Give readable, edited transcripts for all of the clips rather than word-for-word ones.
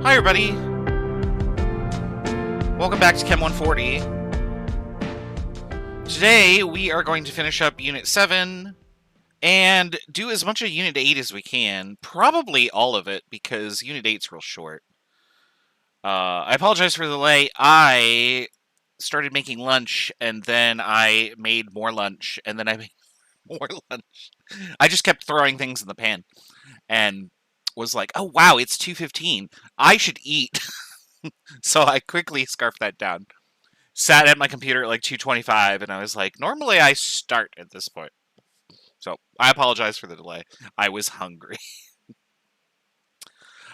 Hi everybody, welcome back to Chem 140. Today we are going to finish up Unit 7 and do as much of Unit 8 as we can. Probably all of it, because Unit 8's real short. I apologize for the delay. I started making lunch, and then I made more lunch, and then I made more lunch. I just kept throwing things in the pan, and was like, oh wow, it's 2:15. I should eat. So I quickly scarfed that down. Sat at my computer at like 2:25, and I was like, normally I start at this point. So I apologize for the delay. I was hungry.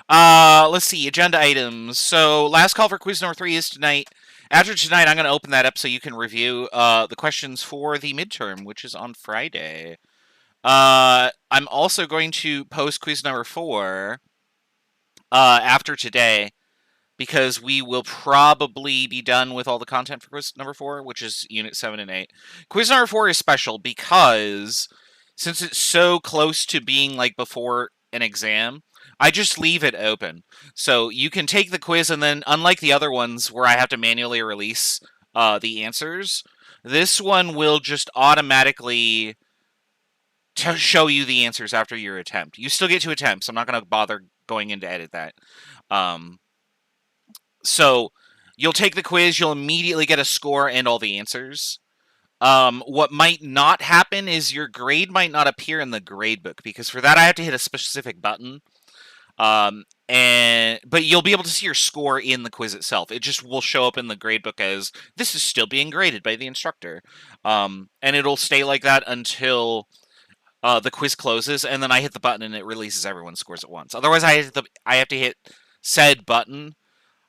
Let's see, agenda items. So last call for quiz number 3 is tonight. After tonight, I'm going to open that up so you can review the questions for the midterm, which is on Friday. I'm also going to post quiz number 4 after today, because we will probably be done with all the content for quiz number 4, which is Unit 7 and 8. Quiz number 4 is special because since it's so close to being like before an exam, I just leave it open. So you can take the quiz, and then, unlike the other ones where I have to manually release the answers, this one will just automatically show you the answers after your attempt. You still get to attempt, so I'm not going to bother going in to edit that. So you'll take the quiz, you'll immediately get a score and all the answers. What might not happen is your grade might not appear in the grade book, because for that I have to hit a specific button. But you'll be able to see your score in the quiz itself. It just will show up in the grade book as this is still being graded by the instructor. And it'll stay like that until the quiz closes, and then I hit the button and it releases everyone's scores at once. Otherwise, I have to hit said button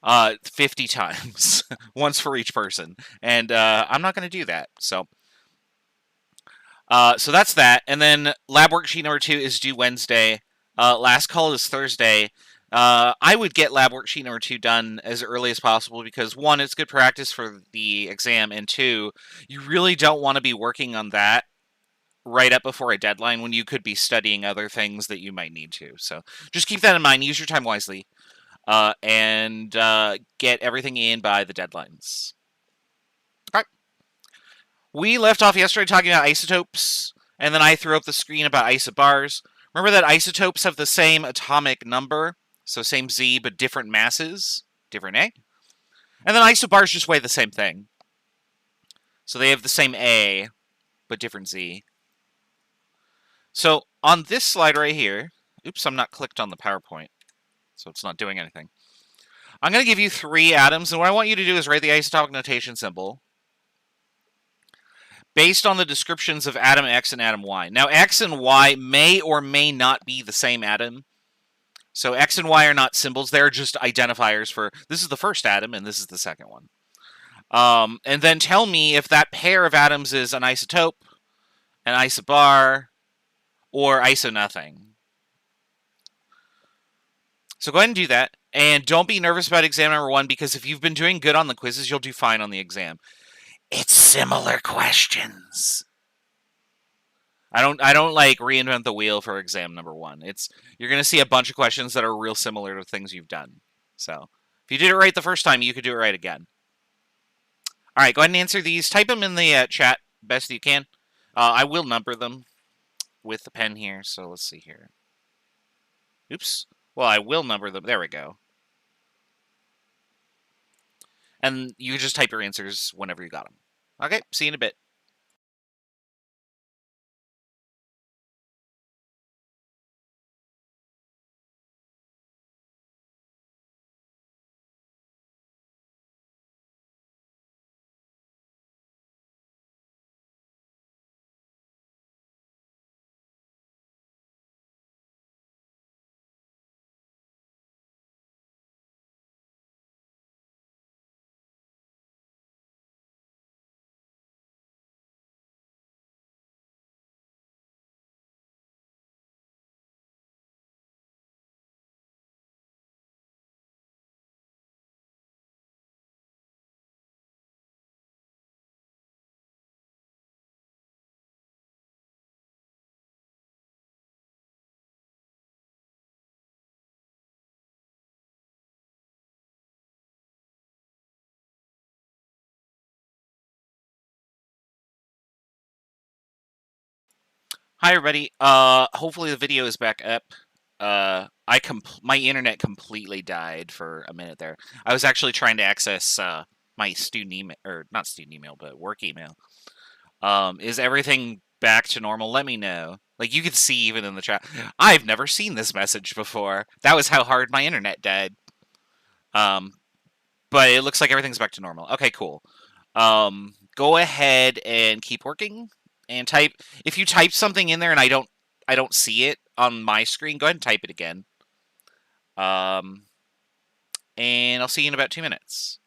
50 times, once for each person, and I'm not going to do that. So that's that. And then lab worksheet number 2 is due Wednesday. Last call is Thursday. I would get lab worksheet number 2 done as early as possible, because 1, it's good practice for the exam, and 2, you really don't want to be working on that right up before a deadline when you could be studying other things that you might need to. So just keep that in mind. Use your time wisely. And get everything in by the deadlines. Okay. We left off yesterday talking about isotopes, and then I threw up the screen about isobars. Remember that isotopes have the same atomic number, so same Z, but different masses, different A. And then isobars just weigh the same thing. So they have the same A, but different Z. So on this slide right here, oops, I'm not clicked on the PowerPoint, so it's not doing anything. I'm going to give you 3 atoms, and what I want you to do is write the isotopic notation symbol based on the descriptions of atom X and atom Y. Now, X and Y may or may not be the same atom. So X and Y are not symbols. They're just identifiers for this is the first atom and this is the second one. And then tell me if that pair of atoms is an isotope, an isobar, or iso-nothing. So go ahead and do that. And don't be nervous about exam number 1, because if you've been doing good on the quizzes, you'll do fine on the exam. It's similar questions. I don't like reinvent the wheel for exam number 1. You're going to see a bunch of questions that are real similar to things you've done. So if you did it right the first time, you could do it right again. All right, go ahead and answer these. Type them in the chat best you can. I will number them with the pen here. So let's see here. Oops. Well, I will number them. There we go. And you just type your answers whenever you got them. Okay, see you in a bit. Hi everybody. Hopefully the video is back up. My internet completely died for a minute there. I was actually trying to access my student email, or not student email, but work email. Is everything back to normal? Let me know. Like you can see even in the chat. I've never seen this message before. That was how hard my internet died. Um, but it looks like everything's back to normal. Okay, cool. Go ahead and keep working and type. If you type something in there and I don't see it on my screen, go ahead and type it again. And I'll see you in about 2 minutes.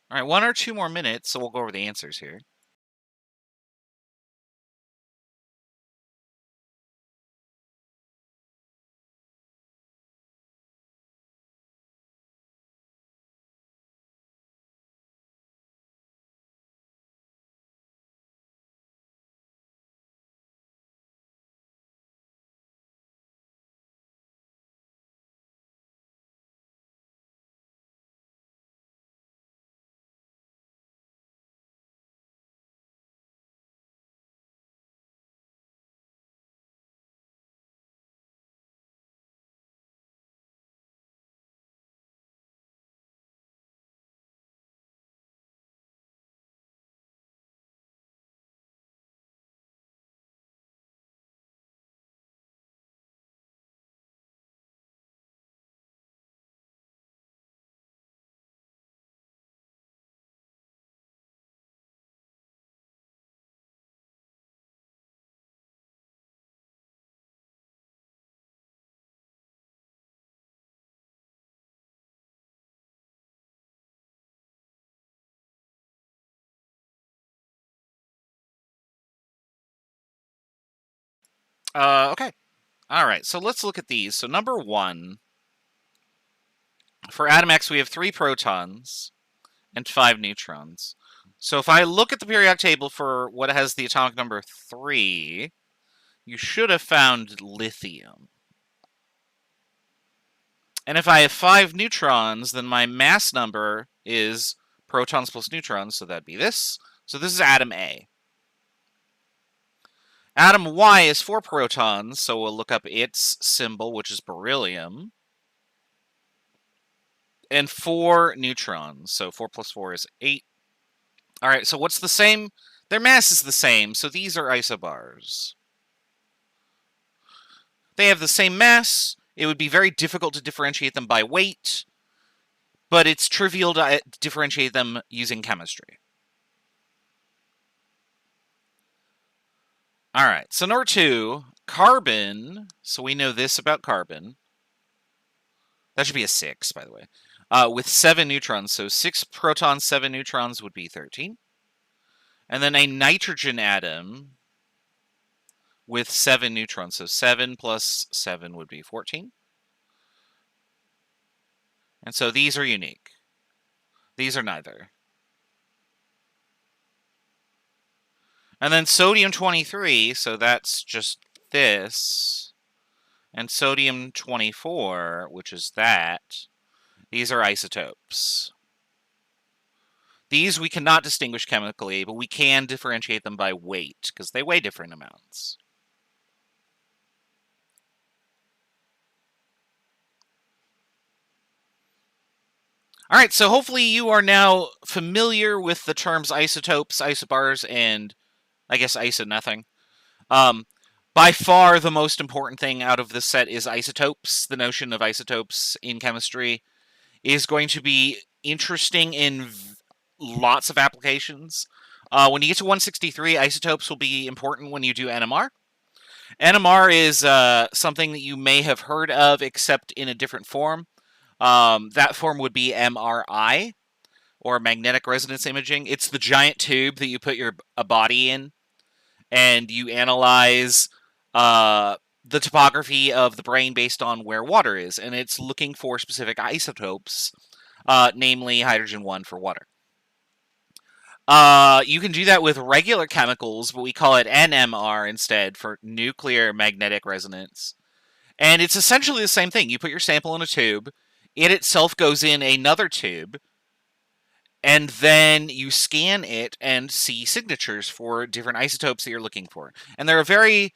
All right, 1 or 2 more minutes, so we'll go over the answers here. Okay. All right, so let's look at these. So number 1, for atom X, we have 3 protons and 5 neutrons. So if I look at the periodic table for what has the atomic number 3, you should have found lithium. And if I have 5 neutrons, then my mass number is protons plus neutrons, so that'd be this. So this is atom A. Atom Y is 4 protons, so we'll look up its symbol, which is beryllium. And 4 neutrons, so 4 plus 4 is 8. All right, so what's the same? Their mass is the same, so these are isobars. They have the same mass. It would be very difficult to differentiate them by weight, but it's trivial to differentiate them using chemistry. All right, so number 2, carbon. So we know this about carbon. That should be a 6, by the way. With 7 neutrons, so 6 protons, 7 neutrons would be 13. And then a nitrogen atom with 7 neutrons, so 7 plus 7 would be 14. And so these are unique. These are neither. And then sodium-23, so that's just this. And sodium-24, which is that. These are isotopes. These we cannot distinguish chemically, but we can differentiate them by weight, because they weigh different amounts. All right, so hopefully you are now familiar with the terms isotopes, isobars, and I guess isonothing. By far the most important thing out of this set is isotopes. The notion of isotopes in chemistry is going to be interesting in lots of applications. When you get to 163, isotopes will be important when you do NMR. NMR is something that you may have heard of, except in a different form. That form would be MRI, or magnetic resonance imaging. It's the giant tube that you put a body in, and you analyze the topography of the brain based on where water is, and it's looking for specific isotopes, namely hydrogen-1 for water. You can do that with regular chemicals, but we call it NMR instead, for nuclear magnetic resonance. And it's essentially the same thing. You put your sample in a tube, it itself goes in another tube, and then you scan it and see signatures for different isotopes that you're looking for. And there are very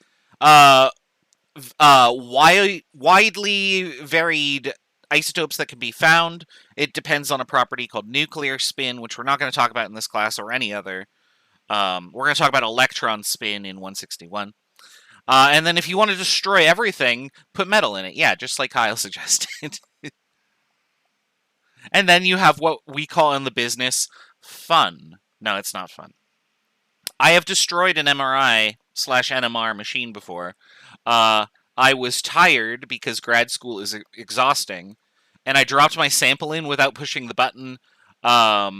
widely varied isotopes that can be found. It depends on a property called nuclear spin, which we're not going to talk about in this class or any other. We're going to talk about electron spin in 161. And then if you want to destroy everything, put metal in it. Yeah, just like Kyle suggested. And then you have what we call in the business fun. No, it's not fun. I have destroyed an MRI/NMR machine before. I was tired because grad school is exhausting, and I dropped my sample in without pushing the button. Or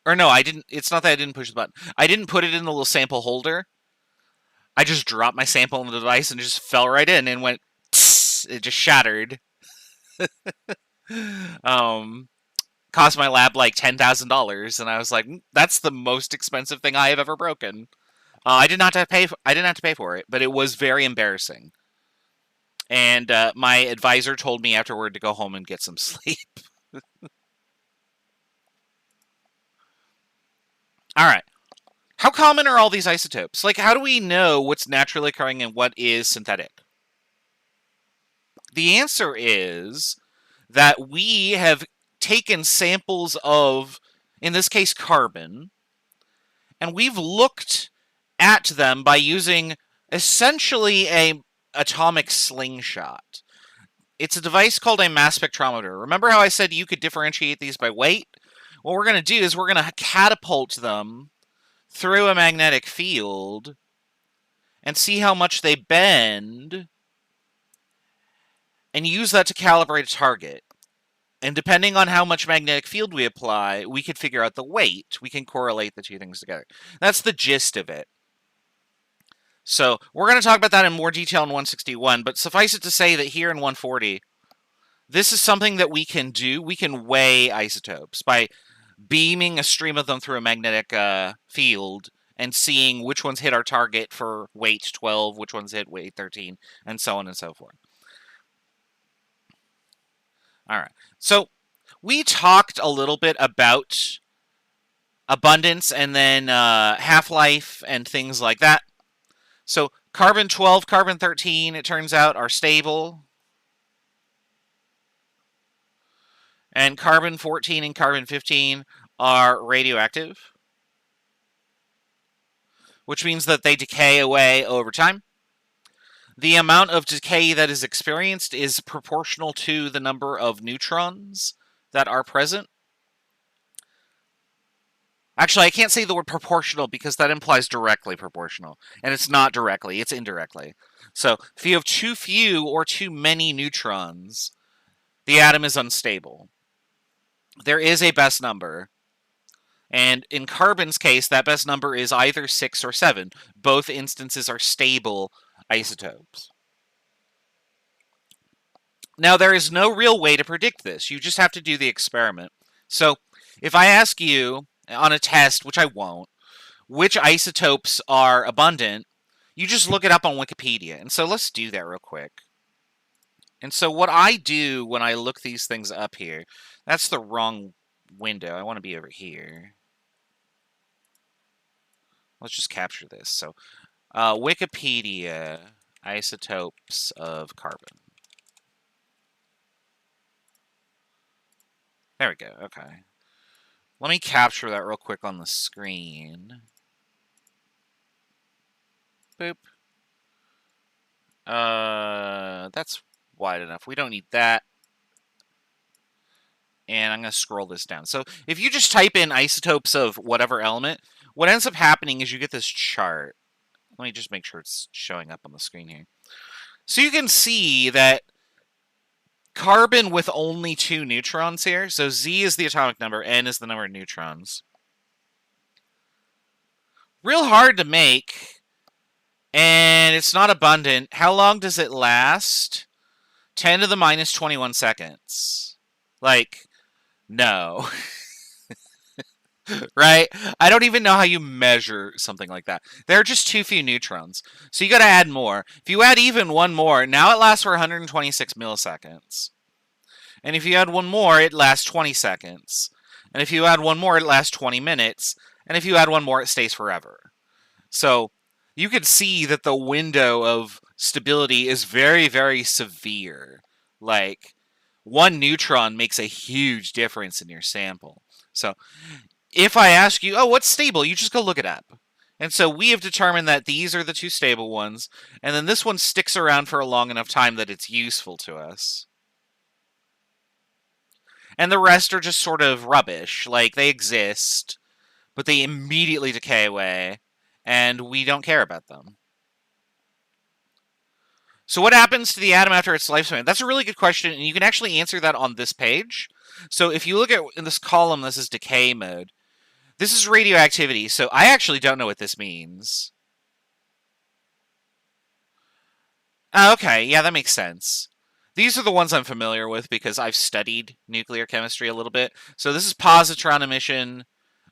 no, I didn't. It's not that I didn't push the button. I didn't put it in the little sample holder. I just dropped my sample in the device and it just fell right in and went. Tss, it just shattered. Cost my lab like $10,000, and I was like, "That's the most expensive thing I have ever broken." I did not have to pay. I didn't have to pay for it, but it was very embarrassing. And my advisor told me afterward to go home and get some sleep. All right. How common are all these isotopes? Like, how do we know what's naturally occurring and what is synthetic? The answer is that we have taken samples of, in this case, carbon, and we've looked at them by using essentially a atomic slingshot. It's a device called a mass spectrometer. Remember how I said you could differentiate these by weight? What we're going to do is we're going to catapult them through a magnetic field and see how much they bend and use that to calibrate a target. And depending on how much magnetic field we apply, we could figure out the weight. We can correlate the two things together. That's the gist of it. So we're going to talk about that in more detail in 161, but suffice it to say that here in 140, this is something that we can do. We can weigh isotopes by beaming a stream of them through a magnetic field and seeing which ones hit our target for weight 12, which ones hit weight 13, and so on and so forth. All right. So we talked a little bit about abundance and then half-life and things like that. So carbon 12, carbon 13, it turns out, are stable. And carbon 14 and carbon 15 are radioactive, which means that they decay away over time. The amount of decay that is experienced is proportional to the number of neutrons that are present. Actually, I can't say the word proportional because that implies directly proportional. And it's not directly, it's indirectly. So if you have too few or too many neutrons, the atom is unstable. There is a best number. And in carbon's case, that best number is either 6 or 7. Both instances are stable isotopes. Now, there is no real way to predict this. You just have to do the experiment. So if I ask you on a test, which I won't, which isotopes are abundant, you just look it up on Wikipedia. And so let's do that real quick. And so what I do when I look these things up here, that's the wrong window. I want to be over here. Let's just capture this. So Wikipedia, isotopes of carbon. There we go. Okay. Let me capture that real quick on the screen. Boop. That's wide enough. We don't need that. And I'm going to scroll this down. So if you just type in isotopes of whatever element, what ends up happening is you get this chart. Let me just make sure it's showing up on the screen here. So you can see that carbon with only 2 neutrons here. So Z is the atomic number, N is the number of neutrons. Real hard to make, and it's not abundant. How long does it last? 10 to the minus 21 seconds. Like, no. Right? I don't even know how you measure something like that. There are just too few neutrons. So you got to add more. If you add even one more, now it lasts for 126 milliseconds. And if you add one more, it lasts 20 seconds. And if you add one more, it lasts 20 minutes. And if you add one more, it stays forever. So you can see that the window of stability is very, very severe. Like, one neutron makes a huge difference in your sample. So if I ask you, oh, what's stable? You just go look it up. And so we have determined that these are the 2 stable ones. And then this one sticks around for a long enough time that it's useful to us. And the rest are just sort of rubbish. Like, they exist, but they immediately decay away, and we don't care about them. So what happens to the atom after its lifespan? That's a really good question, and you can actually answer that on this page. So if you look at in this column, this is decay mode. This is radioactivity, so I actually don't know what this means. Okay, yeah, that makes sense. These are the ones I'm familiar with because I've studied nuclear chemistry a little bit. So this is positron emission.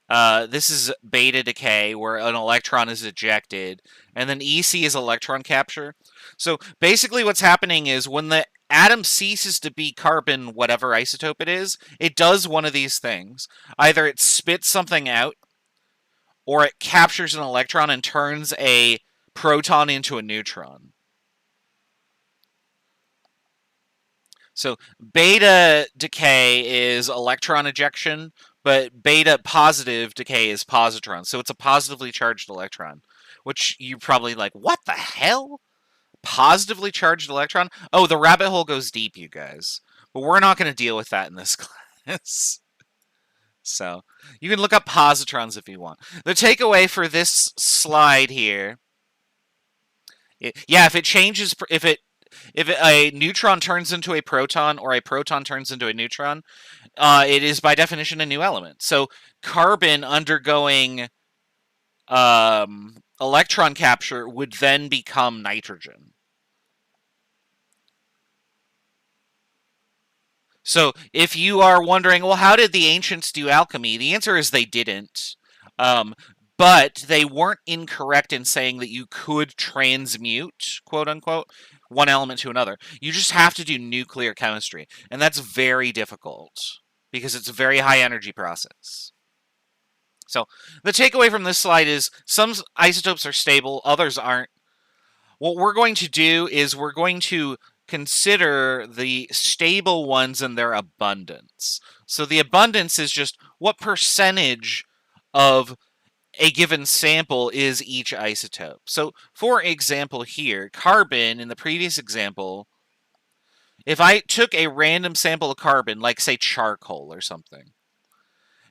This is beta decay, where an electron is ejected. And then EC is electron capture. So basically what's happening is when the atom ceases to be carbon, whatever isotope it is, it does one of these things. Either it spits something out, or it captures an electron and turns a proton into a neutron. So beta decay is electron ejection, but beta positive decay is positron. So it's a positively charged electron, which you're probably like, what the hell? Positively charged electron? Oh, the rabbit hole goes deep, you guys. But we're not going to deal with that in this class. So you can look up positrons if you want. The takeaway for this slide here, if it changes, if a neutron turns into a proton or a proton turns into a neutron, it is by definition a new element. So carbon undergoing electron capture would then become nitrogen. So if you are wondering, well, how did the ancients do alchemy? The answer is they didn't. But they weren't incorrect in saying that you could transmute, quote unquote, one element to another. You just have to do nuclear chemistry. And that's very difficult because it's a very high energy process. So the takeaway from this slide is some isotopes are stable, others aren't. What we're going to do is we're going to consider the stable ones and their abundance. So the abundance is just what percentage of a given sample is each isotope. So for example here, carbon in the previous example, if I took a random sample of carbon, like say charcoal or something,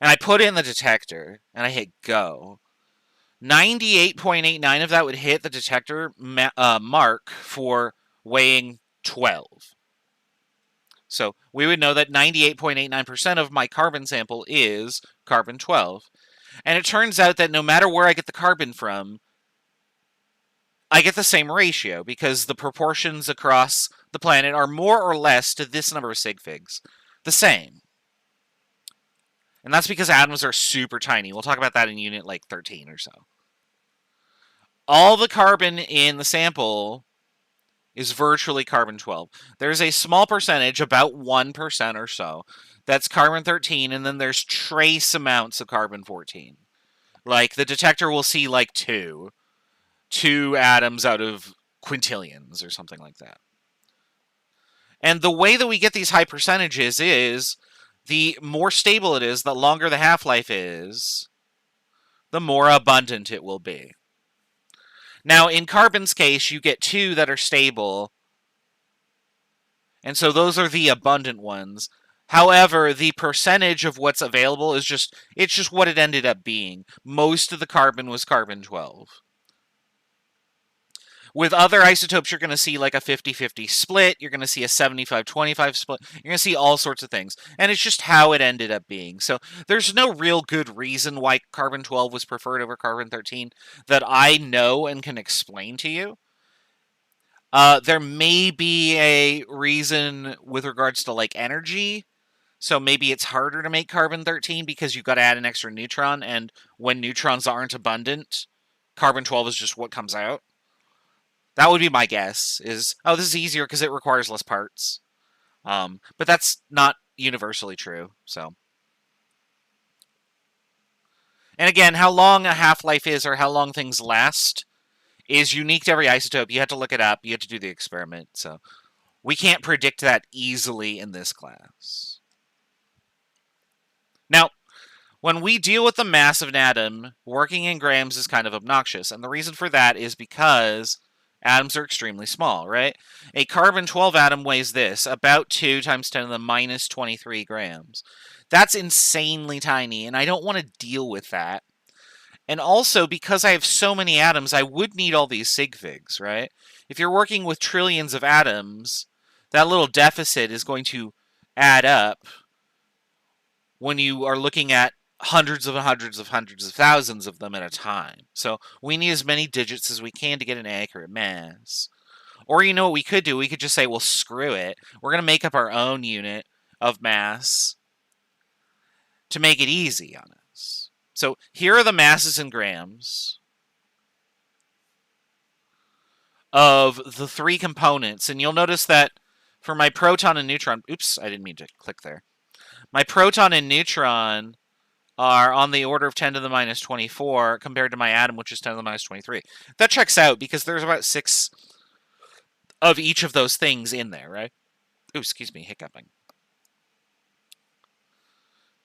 and I put it in the detector and I hit go, 98.89 of that would hit the detector mark for weighing 12. So we would know that 98.89% of my carbon sample is carbon 12. And it turns out that no matter where I get the carbon from, I get the same ratio because the proportions across the planet are more or less to this number of sig figs. The same. And that's because atoms are super tiny. We'll talk about that in unit like 13 or so. All the carbon in the sample is virtually carbon 12. There's a small percentage, about 1% or so, that's carbon 13, and then there's trace amounts of carbon 14. Like, the detector will see like two atoms out of quintillions or something like that. And the way that we get these high percentages is the more stable it is, the longer the half-life is, the more abundant it will be. Now, in carbon's case, you get two that are stable, and so those are the abundant ones. However, the percentage of what's available is just what it ended up being. Most of the carbon was carbon 12. With other isotopes, you're going to see like a 50-50 split. You're going to see a 75-25 split. You're going to see all sorts of things. And it's just how it ended up being. So there's no real good reason why carbon 12 was preferred over carbon 13 that I know and can explain to you. There may be a reason with regards to like energy. So maybe it's harder to make carbon 13 because you've got to add an extra neutron. And when neutrons aren't abundant, carbon 12 is just what comes out. That would be my guess, is, oh, this is easier because it requires less parts. But that's not universally true, so. And again, how long a half-life is or how long things last is unique to every isotope. You have to look it up. You have to do the experiment, so. We can't predict that easily in this class. Now, when we deal with the mass of an atom, working in grams is kind of obnoxious. And the reason for that is because atoms are extremely small, right? A carbon-12 atom weighs this, about 2 times 10 to the minus 23 grams. That's insanely tiny, and I don't want to deal with that. And also, because I have so many atoms, I would need all these sig figs, right? If you're working with trillions of atoms, that little deficit is going to add up when you are looking at hundreds of thousands of them at a time. So we need as many digits as we can to get an accurate mass. Or you know what we could do? We could just say, well, screw it. We're going to make up our own unit of mass to make it easy on us. So here are the masses in grams of the three components. And you'll notice that for my proton and neutron... Oops, I didn't mean to click there. My proton and neutron are on the order of 10 to the minus 24 compared to my atom, which is 10 to the minus 23. That checks out because there's about 6 of each of those things in there, right? Ooh, excuse me, hiccuping.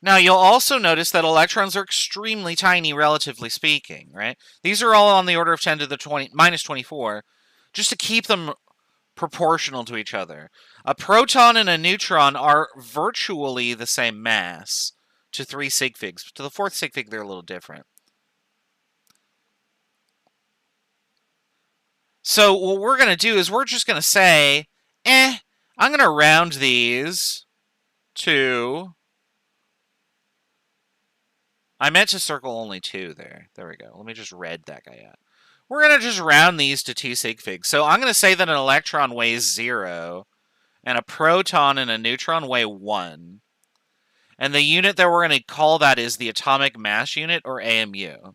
Now, you'll also notice that electrons are extremely tiny, relatively speaking, right? These are all on the order of 10 to the minus 24, just to keep them proportional to each other. A proton and a neutron are virtually the same mass to 3 sig figs. To the 4th sig fig, they're a little different. So what we're going to do is we're just going to say, I'm going to round these to... I meant to circle only 2 there. There we go. Let me just red that guy out. we're going to just round these to 2 sig figs. So I'm going to say that an electron weighs 0, and a proton and a neutron weigh 1. And the unit that we're going to call that is the atomic mass unit, or AMU.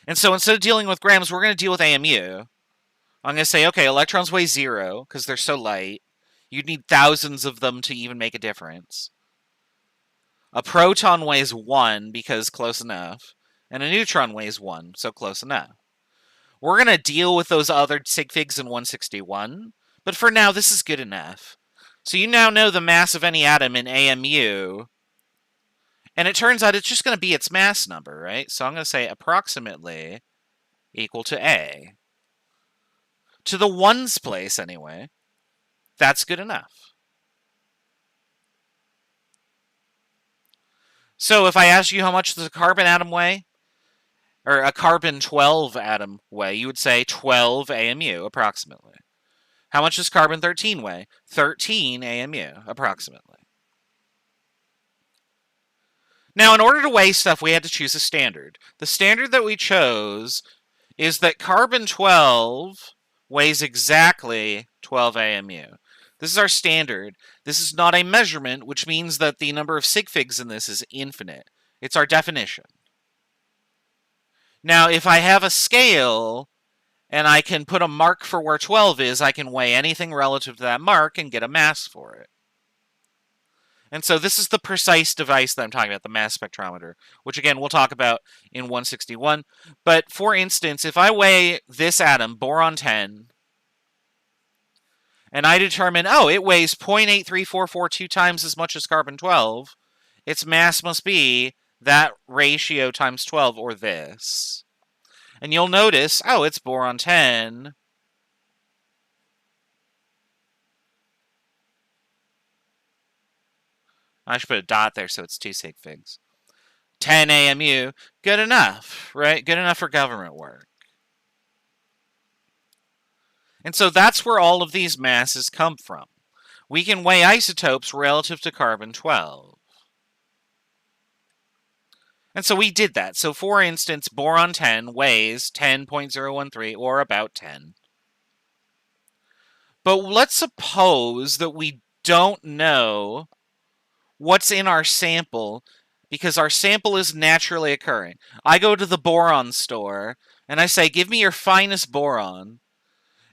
And so instead of dealing with grams, we're going to deal with AMU. I'm going to say, okay, electrons weigh 0 because they're so light. You'd need thousands of them to even make a difference. A proton weighs 1 because close enough. And a neutron weighs 1, so close enough. We're going to deal with those other sig figs in 161, but for now, this is good enough. So you now know the mass of any atom in AMU, and it turns out it's just going to be its mass number, right? So I'm going to say approximately equal to A. To the ones place, anyway, that's good enough. So if I ask you how much does a carbon atom weigh, or a carbon-12 atom weigh, you would say 12 AMU, approximately. How much does carbon-13 weigh? 13 AMU, approximately. Now, in order to weigh stuff, we had to choose a standard. The standard that we chose is that carbon-12 weighs exactly 12 AMU. This is our standard. This is not a measurement, which means that the number of sig figs in this is infinite. It's our definition. Now, if I have a scale and I can put a mark for where 12 is, I can weigh anything relative to that mark and get a mass for it. And so this is the precise device that I'm talking about, the mass spectrometer, which again we'll talk about in 161. But for instance, if I weigh this atom, boron 10, and I determine, oh, it weighs 0.83442 times as much as carbon 12, its mass must be that ratio times 12, or this. And you'll notice, oh, it's boron 10. I should put a dot there so it's 2 sig figs. 10 AMU, good enough, right? Good enough for government work. And so that's where all of these masses come from. We can weigh isotopes relative to carbon-12. And so we did that. So for instance, boron 10 weighs 10.013, or about 10. But let's suppose that we don't know what's in our sample, because our sample is naturally occurring. I go to the boron store, and I say, give me your finest boron.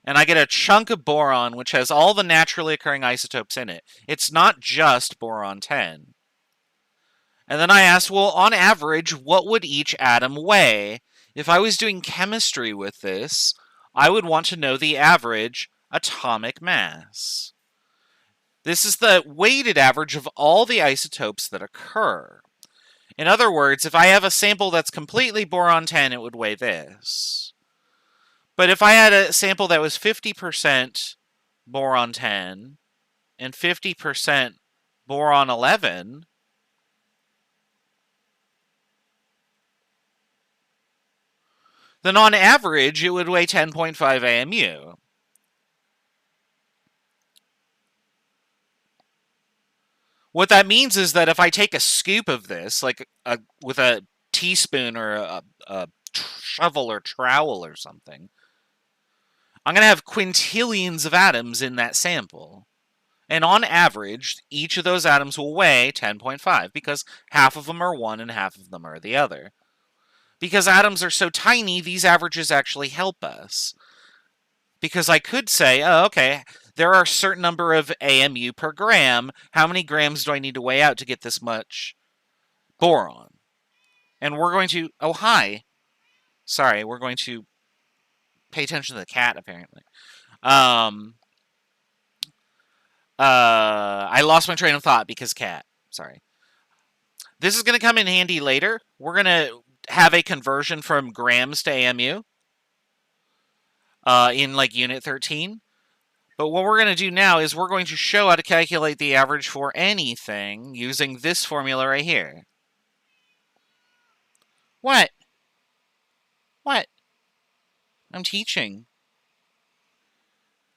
And I get a chunk of boron, which has all the naturally occurring isotopes in it. It's not just boron 10. And then I asked, well, on average, what would each atom weigh? If I was doing chemistry with this, I would want to know the average atomic mass. This is the weighted average of all the isotopes that occur. In other words, if I have a sample that's completely boron 10, it would weigh this. But if I had a sample that was 50% boron 10 and 50% boron 11, then on average it would weigh 10.5 AMU. What that means is that if I take a scoop of this, like with a teaspoon or a shovel or trowel or something, I'm going to have quintillions of atoms in that sample. And on average, each of those atoms will weigh 10.5, because half of them are one and half of them are the other. Because atoms are so tiny, these averages actually help us. Because I could say, oh, okay, there are a certain number of AMU per gram. How many grams do I need to weigh out to get this much boron? And we're going to, oh, hi. Sorry, we're going to pay attention to the cat, apparently. I lost my train of thought because cat. Sorry. This is going to come in handy later. We're going to have a conversion from grams to AMU in like Unit 13. But what we're going to do now is we're going to show how to calculate the average for anything using this formula right here. What? What? I'm teaching.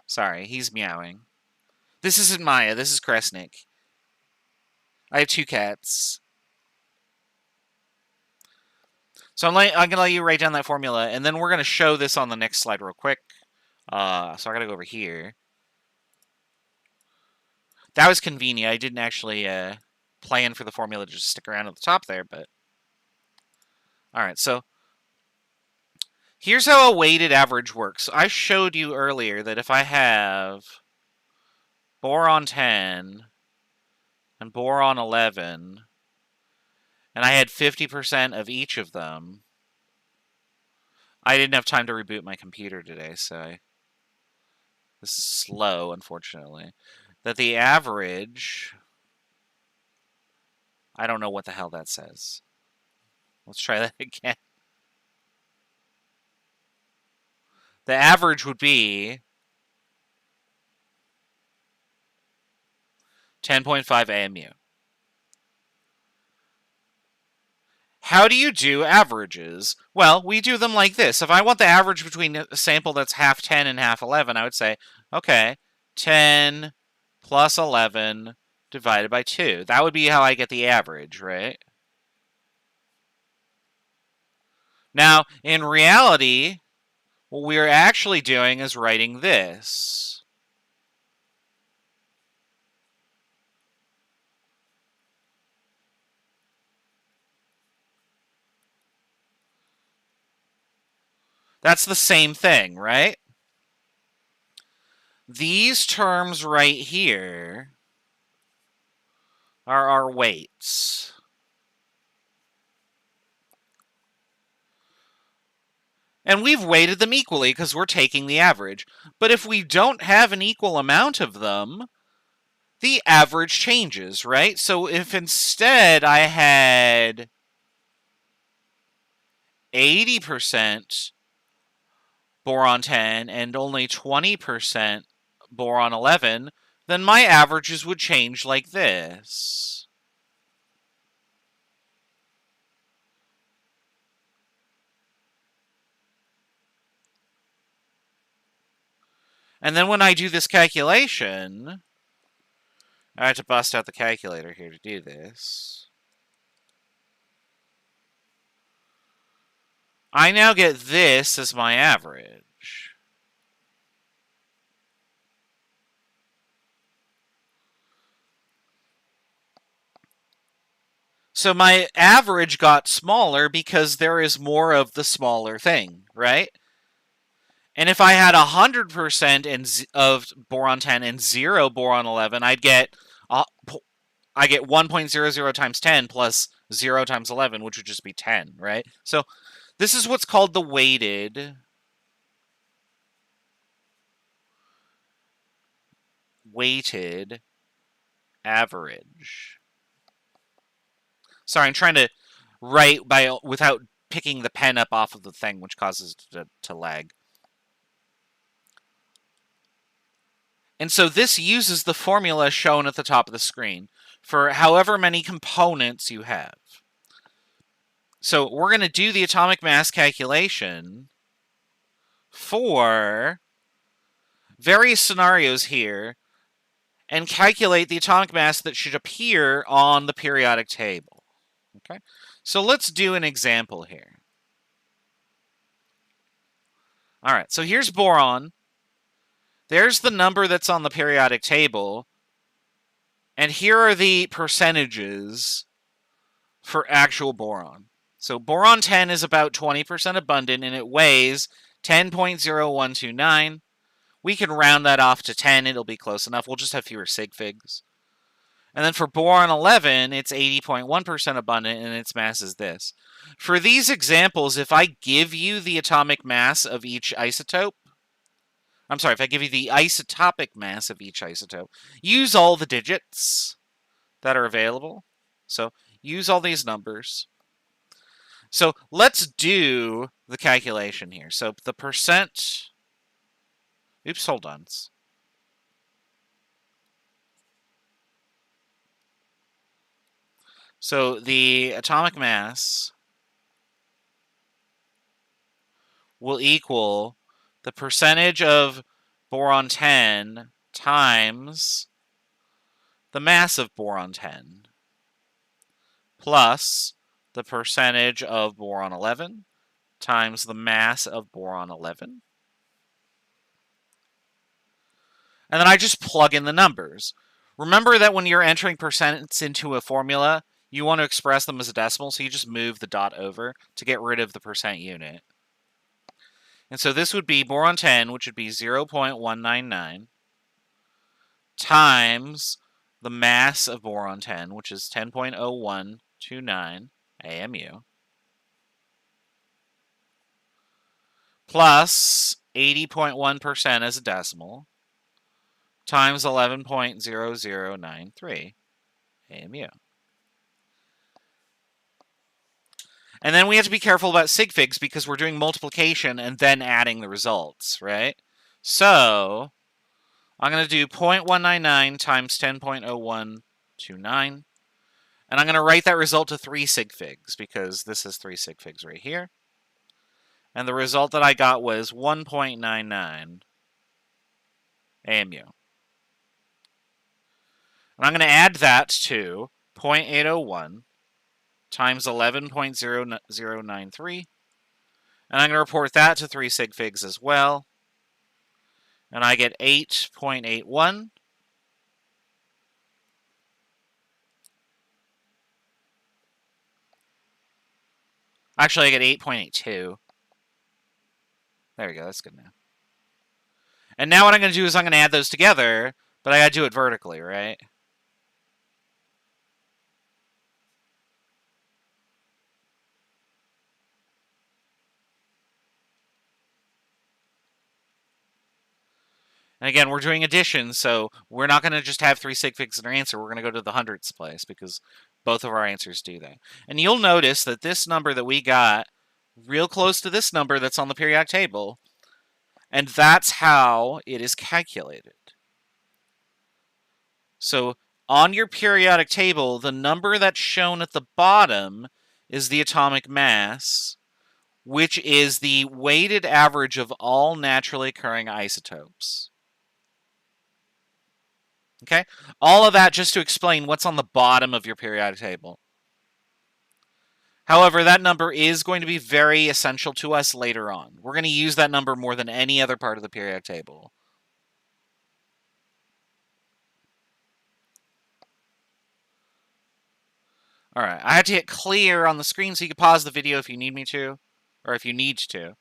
Sorry, he's meowing. This isn't Maya, this is Kresnik. I have 2 cats. So I'm going to let you write down that formula, and then we're going to show this on the next slide real quick. So I got to go over here. That was convenient. I didn't actually plan for the formula to just stick around at the top there, but... Alright, so here's how a weighted average works. I showed you earlier that if I have boron 10 and boron 11, and I had 50% of each of them, I didn't have time to reboot my computer today, so this is slow, unfortunately. That the average... I don't know what the hell that says. Let's try that again. The average would be 10.5 AMU. How do you do averages? Well, we do them like this. If I want the average between a sample that's half 10 and half 11, I would say, okay, 10 plus 11 divided by 2. That would be how I get the average, right? Now, in reality, what we're actually doing is writing this. That's the same thing, right? These terms right here are our weights. And we've weighted them equally because we're taking the average. But if we don't have an equal amount of them, the average changes, right? So if instead I had 80% boron 10 and only 20% boron 11, then my averages would change like this. And then when I do this calculation, I have to bust out the calculator here to do this. I now get this as my average. So my average got smaller because there is more of the smaller thing, right? And if I had 100% of boron 10 and 0 boron 11, I get 1.00 times 10 plus 0 times 11, which would just be 10, right? So this is what's called the weighted average. Sorry, I'm trying to write without picking the pen up off of the thing, which causes it to lag. And so this uses the formula shown at the top of the screen for however many components you have. So we're going to do the atomic mass calculation for various scenarios here and calculate the atomic mass that should appear on the periodic table. Okay, so let's do an example here. All right, so here's boron. There's the number that's on the periodic table. And here are the percentages for actual boron. So boron 10 is about 20% abundant, and it weighs 10.0129. We can round that off to 10. It'll be close enough. We'll just have fewer sig figs. And then for boron 11, it's 80.1% abundant, and its mass is this. For these examples, if I give you the atomic mass of each isotope, if I give you the isotopic mass of each isotope, use all the digits that are available. So use all these numbers. So let's do the calculation here. So the percent... Oops, hold on. So the atomic mass will equal the percentage of boron 10 times the mass of boron 10 plus the percentage of boron 11 times the mass of boron 11. And then I just plug in the numbers. Remember that when you're entering percents into a formula, you want to express them as a decimal, so you just move the dot over to get rid of the percent unit. And so this would be boron 10, which would be 0.199, times the mass of boron 10, which is 10.0129 AMU, plus 80.1% as a decimal, times 11.0093 AMU. And then we have to be careful about sig figs because we're doing multiplication and then adding the results, right? So I'm going to do 0.199 times 10.0129. And I'm going to write that result to 3 sig figs because this is 3 sig figs right here. And the result that I got was 1.99 AMU. And I'm going to add that to 0.801 times 11.0093. And I'm going to report that to 3 sig figs as well. And I get 8.81. Actually, I get 8.82. There we go. That's good now. And now what I'm going to do is I'm going to add those together, but I got to do it vertically, right? And again, we're doing addition, so we're not going to just have 3 sig figs in our answer. We're going to go to the hundredths place because both of our answers do that. And you'll notice that this number that we got, real close to this number that's on the periodic table, and that's how it is calculated. So on your periodic table, the number that's shown at the bottom is the atomic mass, which is the weighted average of all naturally occurring isotopes. Okay? All of that just to explain what's on the bottom of your periodic table. However, that number is going to be very essential to us later on. We're going to use that number more than any other part of the periodic table. All right, I have to hit clear on the screen so you can pause the video if you need me to, or if you need to.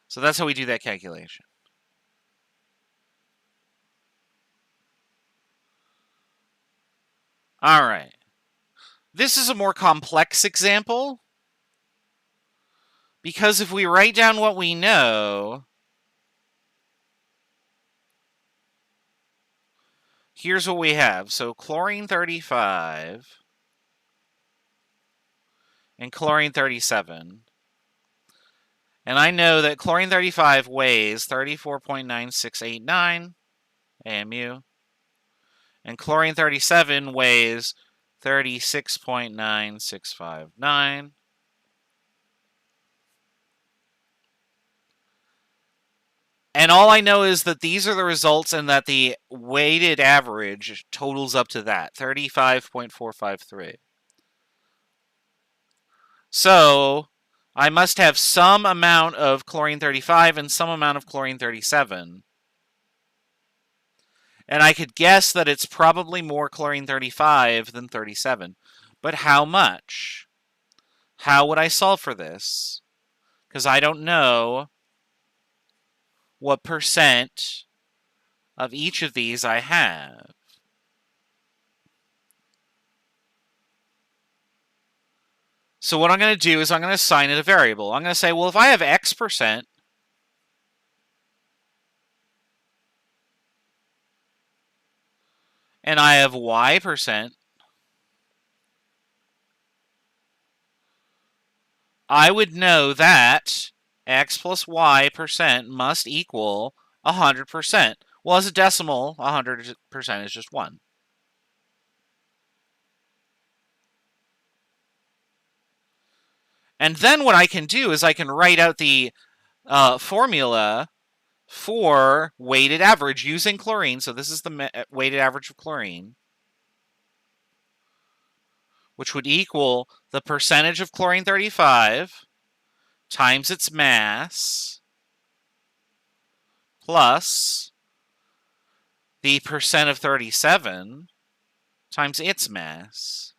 So that's how we do that calculation. All right. This is a more complex example because if we write down what we know, here's what we have. So chlorine 35 and chlorine 37. And I know that chlorine 35 weighs 34.9689 AMU. And chlorine 37 weighs 36.9659. And all I know is that these are the results and that the weighted average totals up to that, 35.453. So I must have some amount of chlorine 35 and some amount of chlorine 37. And I could guess that it's probably more chlorine 35 than 37. But how much? How would I solve for this? Because I don't know what percent of each of these I have. So what I'm going to do is I'm going to assign it a variable. I'm going to say, well, if I have X percent, and I have Y percent, I would know that X plus Y percent must equal 100%. Well, as a decimal, 100% is just 1. And then what I can do is I can write out the formula for weighted average using chlorine. So this is the weighted average of chlorine. which would equal the percentage of chlorine-35 times its mass plus the percent of 37 times its mass.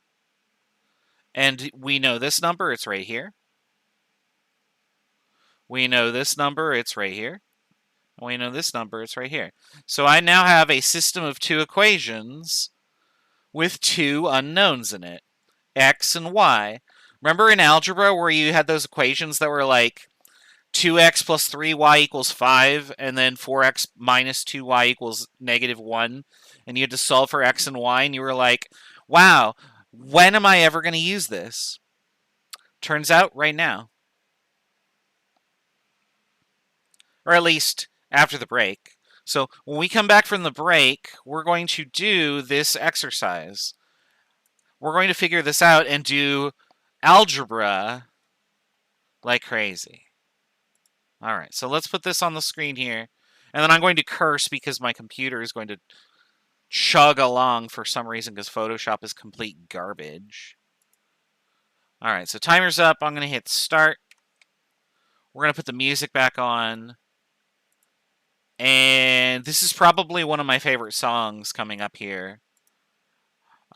And we know this number, it's right here. We know this number, it's right here. And we know this number, it's right here. So I now have a system of two equations with two unknowns in it, x and y. Remember in algebra where you had those equations that were like 2x plus 3y equals 5, and then 4x minus 2y equals -1, and you had to solve for x and y, and you were like, wow, when am I ever going to use this? Turns out right now. Or at least after the break. So when we come back from the break, we're going to do this exercise. We're going to figure this out and do algebra like crazy. All right, so let's put this on the screen here. And then I'm going to curse because my computer is going to chug along for some reason because Photoshop is complete garbage. All right, so timer's up. I'm going to hit start. We're going to put the music back on. And this is probably one of my favorite songs coming up here.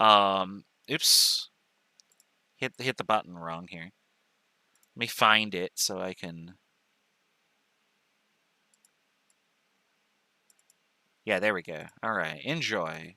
Oops. Hit the button wrong here. Let me find it so I can... Yeah, there we go. All right, enjoy.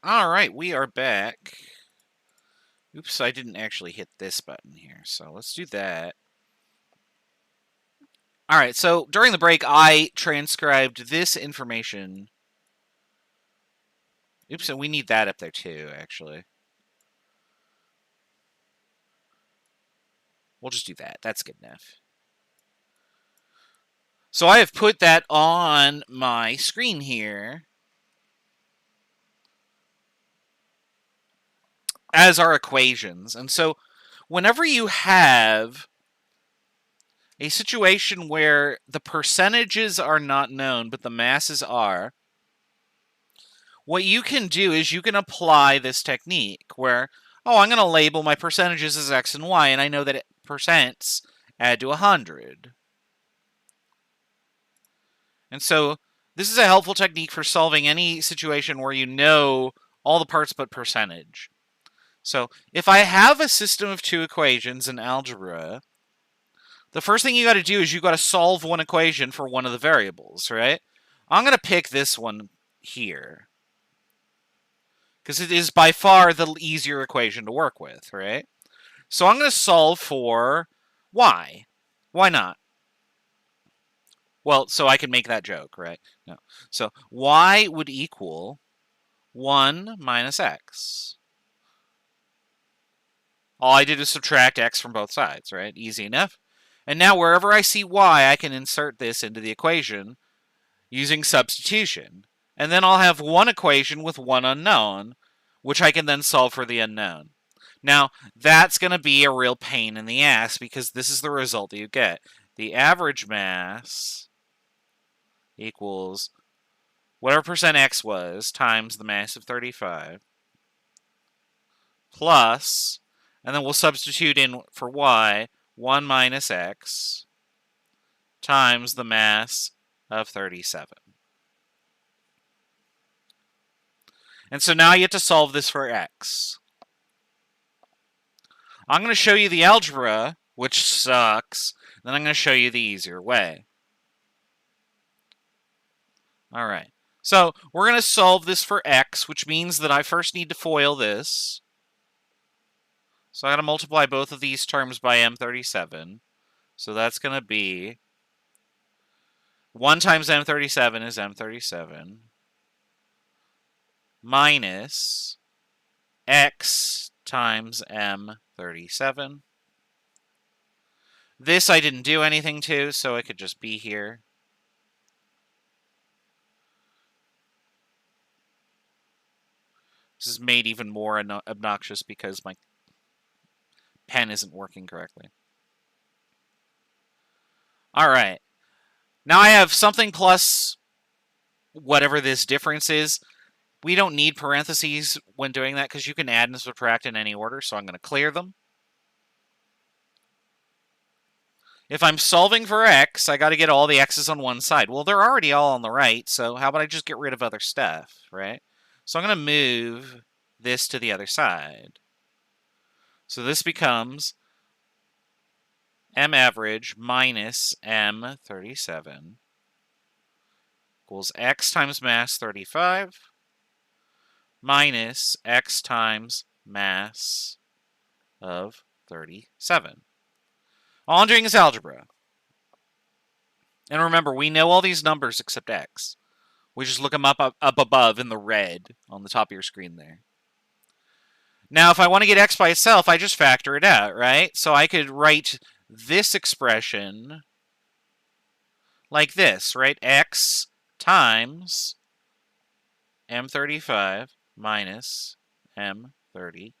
All right, we are back. Oops, I didn't actually hit this button here, so let's do that. All right, so during the break, I transcribed this information. Oops, and we need that up there too, actually. We'll just do that. That's good enough. So I have put that on my screen here as our equations. And so whenever you have a situation where the percentages are not known, but the masses are, what you can do is you can apply this technique where, oh, I'm going to label my percentages as X and Y, and I know that percents add to 100. And so this is a helpful technique for solving any situation where you know all the parts but percentage. So if I have a system of two equations in algebra, the first thing you got to do is you got to solve one equation for one of the variables, right? I'm going to pick this one here because it is by far the easier equation to work with, right? So I'm going to solve for y. Why not? Well, so I can make that joke, right? No. So y would equal 1 minus x. All I did is subtract x from both sides, right? Easy enough. And now wherever I see y, I can insert this into the equation using substitution. And then I'll have one equation with one unknown, which I can then solve for the unknown. Now, that's going to be a real pain in the ass because this is the result that you get. The average mass equals whatever percent x was times the mass of 35 plus, and then we'll substitute in for y, 1 minus x times the mass of 37. And so now you have to solve this for x. I'm going to show you the algebra, which sucks. Then I'm going to show you the easier way. All right. So we're going to solve this for x, which means that I first need to FOIL this. So I got to multiply both of these terms by m37. So that's going to be 1 times m37 is m37 minus x times m37. This I didn't do anything to, so it could just be here. This is made even more obnoxious because my pen isn't working correctly. All right. Now I have something plus whatever this difference is. We don't need parentheses when doing that because you can add and subtract in any order, so I'm going to clear them. If I'm solving for x, I got to get all the x's on one side. Well, they're already all on the right, so how about I just get rid of other stuff, right? So I'm going to move this to the other side. So this becomes m average minus m37 equals x times mass 35 minus x times mass of 37. All I'm doing is algebra. And remember, we know all these numbers except x. We just look them up above in the red on the top of your screen there. Now, if I want to get x by itself, I just factor it out, right? So I could write this expression like this, right? X times m35 minus m37.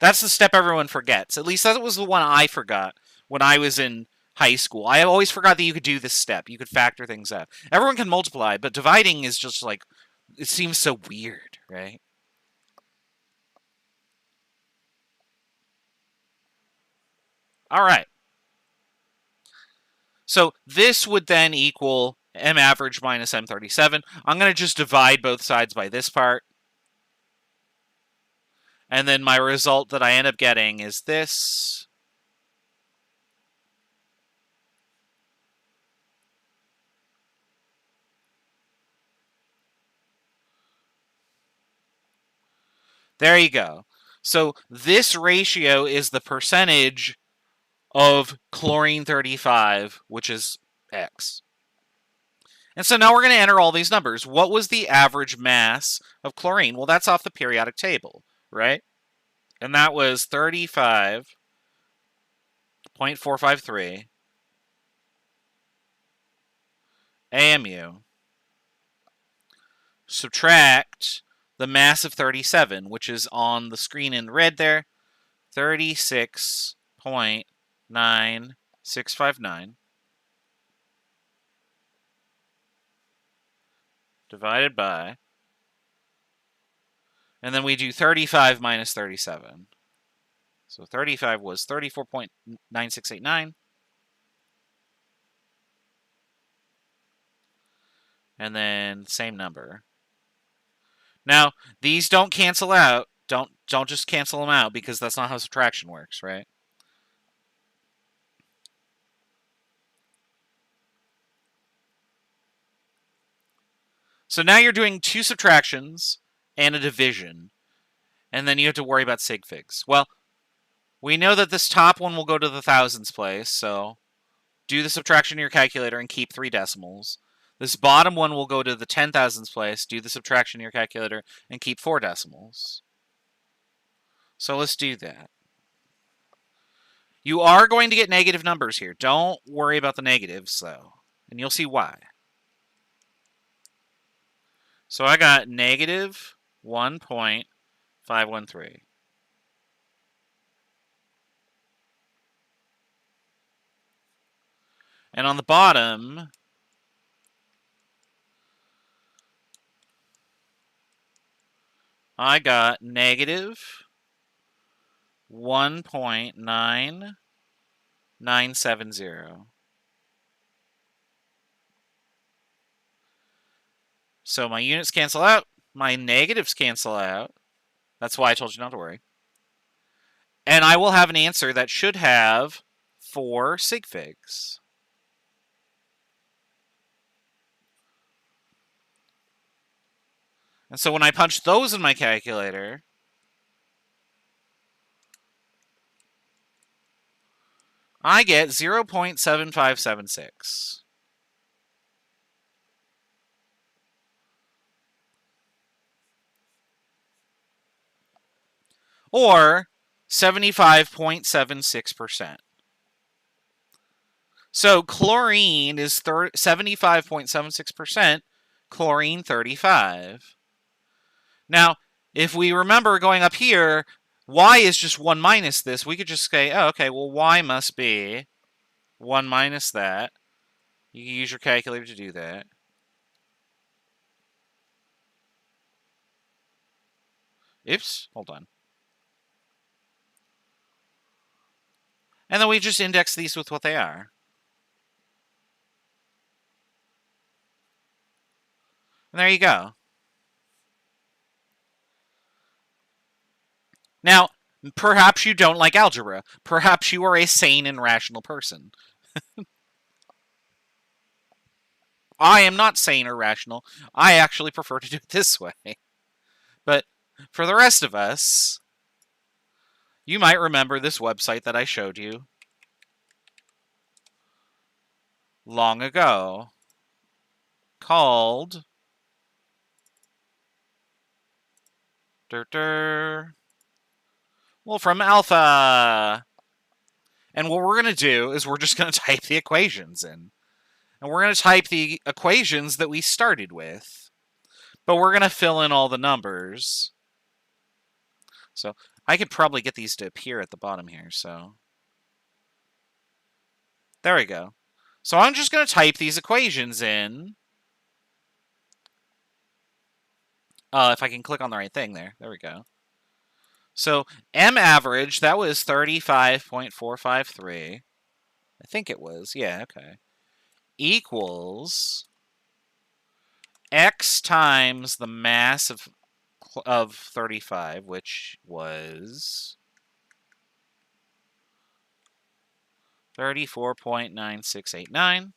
That's the step everyone forgets. At least that was the one I forgot when I was in high school. I always forgot that you could do this step. You could factor things out. Everyone can multiply, but dividing is just like, it seems so weird, right? All right. So this would then equal m average minus m37. I'm going to just divide both sides by this part. And then my result that I end up getting is this. There you go. So this ratio is the percentage of chlorine 35, which is X. And so now we're going to enter all these numbers. What was the average mass of chlorine? Well, that's off the periodic table, right? And that was 35.453 AMU. Subtract the mass of 37, which is on the screen in red there, 36.9659 divided by, and then we do 35 minus 37. So 35 was 34.9689. And then same number. Now, these don't cancel out. Don't just cancel them out, because that's not how subtraction works, right? So now you're doing two subtractions and a division, and then you have to worry about sig figs. Well, we know that this top one will go to the thousands place, so do the subtraction in your calculator and keep 3 decimals. This bottom one will go to the 10,000s place, do the subtraction in your calculator, and keep 4 decimals. So let's do that. You are going to get negative numbers here. Don't worry about the negatives, though, and you'll see why. So I got negative 1.513. And on the bottom, I got negative 1.9970. So my units cancel out, my negatives cancel out. That's why I told you not to worry. And I will have an answer that should have 4 sig figs. And so when I punch those in my calculator, I get 0.7576. Or 75.76%. So chlorine is 75.76%, chlorine 35. Now, if we remember going up here, y is just 1 minus this. We could just say, oh, okay, well, y must be 1 minus that. You can use your calculator to do that. Oops, hold on. And then we just index these with what they are. And there you go. Now, perhaps you don't like algebra. Perhaps you are a sane and rational person. I am not sane or rational. I actually prefer to do it this way. But for the rest of us, you might remember this website that I showed you long ago called Wolfram Alpha. And what we're going to do is we're just going to type the equations in. And we're going to type the equations that we started with. But we're going to fill in all the numbers. So I could probably get these to appear at the bottom here. So there we go. So I'm just going to type these equations in. If I can click on the right thing there. There we go. So M average, that was 35.453. I think it was. Yeah, okay. Equals X times the mass of 35, which was 34.9689,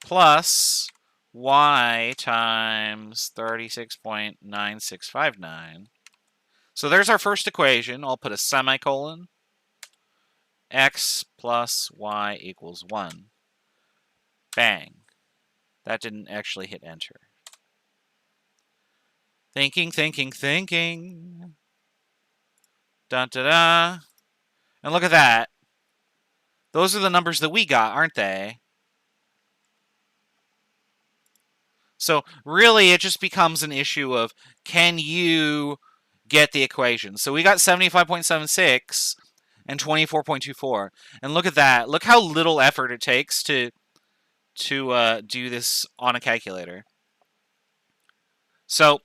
plus Y times 36.9659 So there's our first equation. I'll put a semicolon. X plus y equals 1. Bang. That didn't actually hit enter. Thinking, thinking, thinking. Da da da. And look at that. Those are the numbers that we got, aren't they? So really, it just becomes an issue of, can you get the equation? So we got 75.76 and 24.24. And look at that. Look how little effort it takes to do this on a calculator. So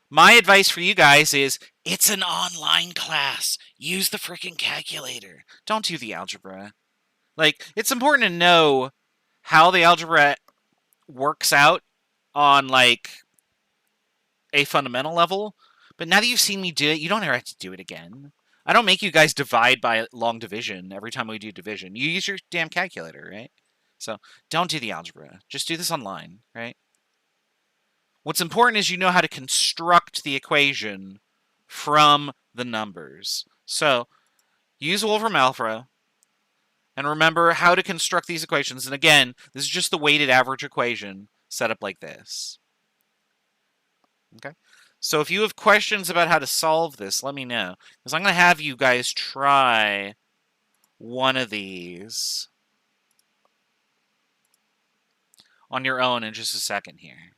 my advice for you guys is, it's an online class. Use the freaking calculator. Don't do the algebra. Like, it's important to know how the algebra works out on, like, a fundamental level. But now that you've seen me do it, you don't ever have to do it again. I don't make you guys divide by long division every time we do division. You use your damn calculator, right? So don't do the algebra. Just do this online, right? What's important is you know how to construct the equation from the numbers. So use Wolfram Alpha and remember how to construct these equations. And again, this is just the weighted average equation set up like this. Okay. So if you have questions about how to solve this, let me know. Because I'm going to have you guys try one of these on your own in just a second here.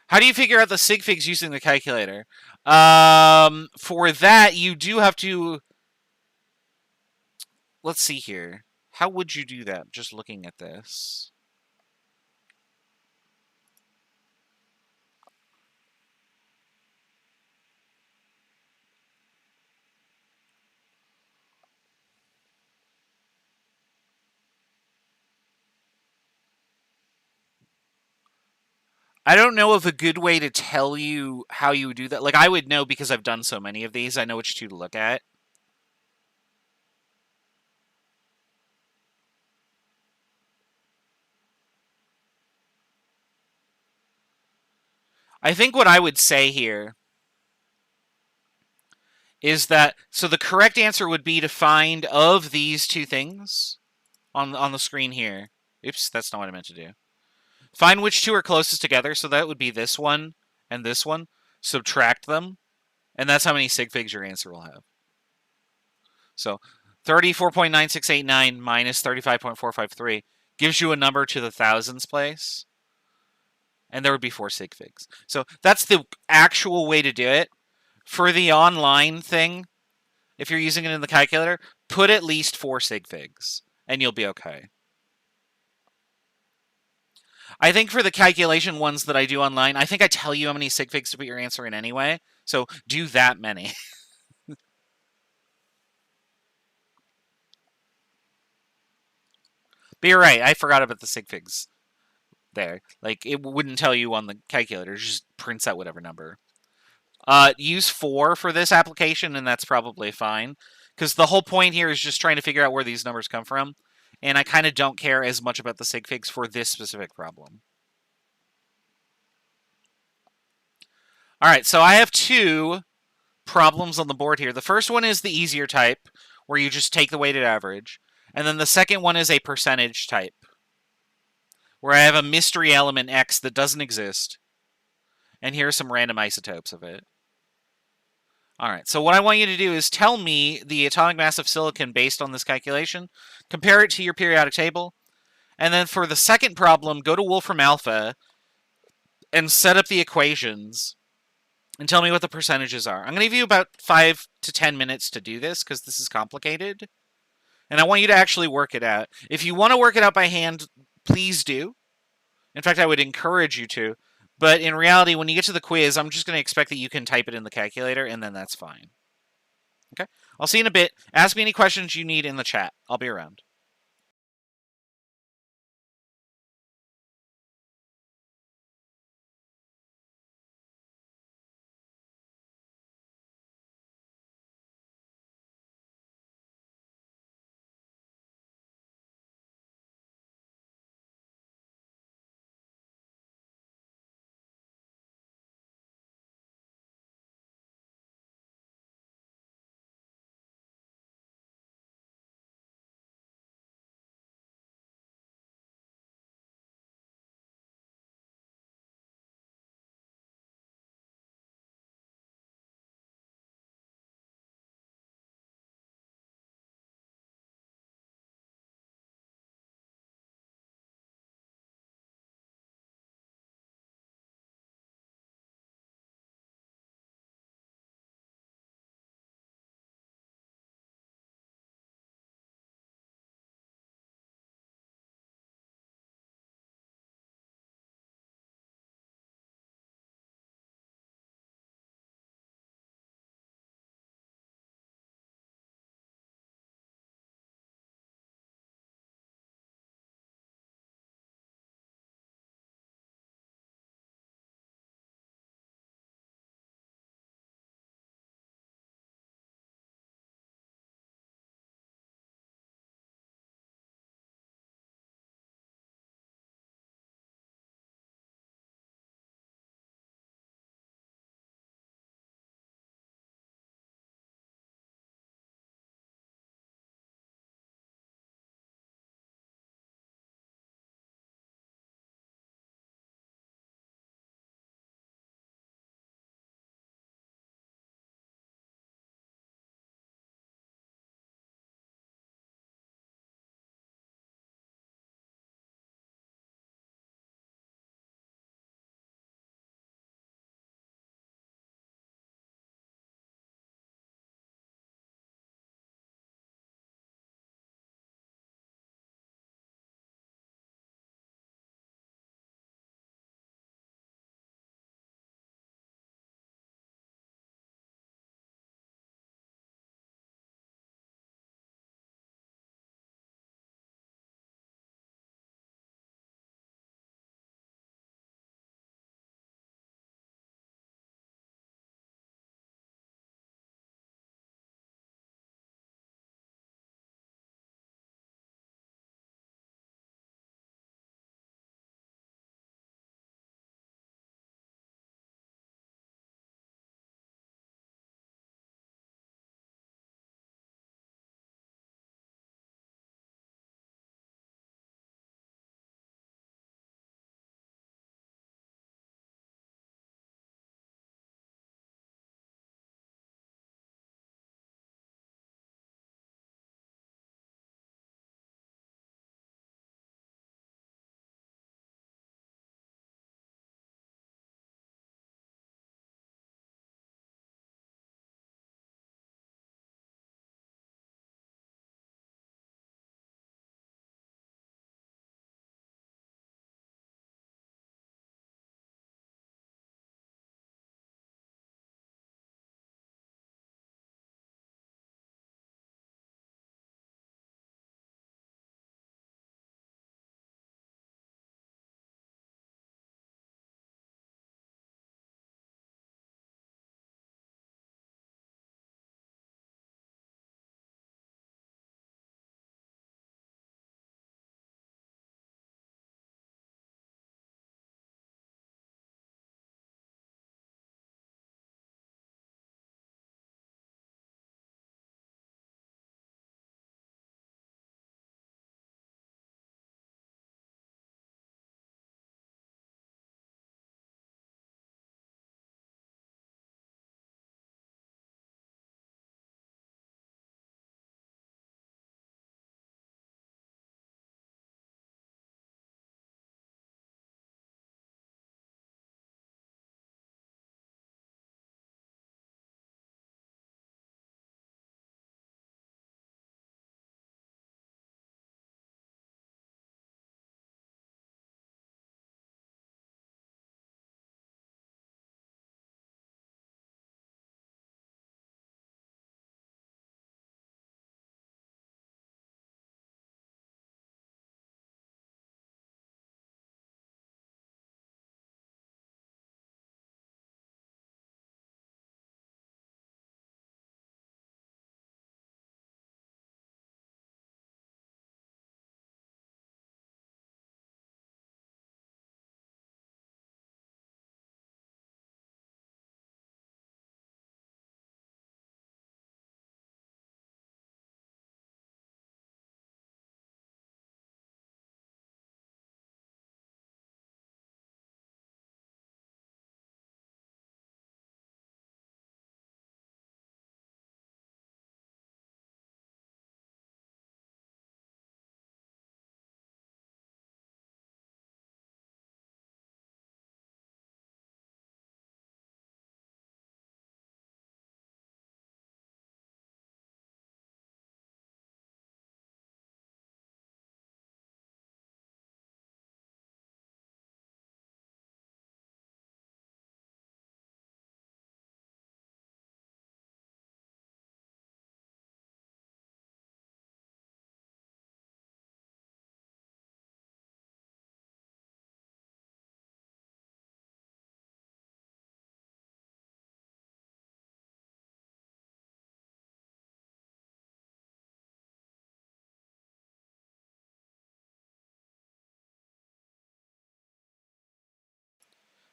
How do you figure out the sig figs using the calculator? For that, you do have to... Let's see here. How would you do that, just looking at this? I don't know of a good way to tell you how you would do that. Like, I would know because I've done so many of these. I know which two to look at. I think what I would say here is that, so the correct answer would be to find of these two things on the screen here. Oops, that's not what I meant to do. Find which two are closest together, so that would be this one and this one. Subtract them, and that's how many sig figs your answer will have. So 34.9689 minus 35.453 gives you a number to the thousands place, and there would be 4 sig figs. So that's the actual way to do it. For the online thing, if you're using it in the calculator, put at least 4 sig figs, and you'll be okay. I think for the calculation ones that I do online, I think I tell you how many sig figs to put your answer in anyway, so do that many. But you're right, I forgot about the sig figs there. Like, it wouldn't tell you on the calculator, it just prints out whatever number. Use 4 for this application, and that's probably fine. Because the whole point here is just trying to figure out where these numbers come from. And I kind of don't care as much about the sig figs for this specific problem. Alright, so I have 2 problems on the board here. The first one is the easier type, where you just take the weighted average. And then the second one is a percentage type, where I have a mystery element X that doesn't exist. And here are some random isotopes of it. Alright, so what I want you to do is tell me the atomic mass of silicon based on this calculation, compare it to your periodic table, and then for the second problem, go to Wolfram Alpha and set up the equations and tell me what the percentages are. I'm going to give you about 5 to 10 minutes to do this because this is complicated, and I want you to actually work it out. If you want to work it out by hand, please do. In fact, I would encourage you to. But in reality, when you get to the quiz, I'm just going to expect that you can type it in the calculator, and then that's fine. Okay? I'll see you in a bit. Ask me any questions you need in the chat. I'll be around.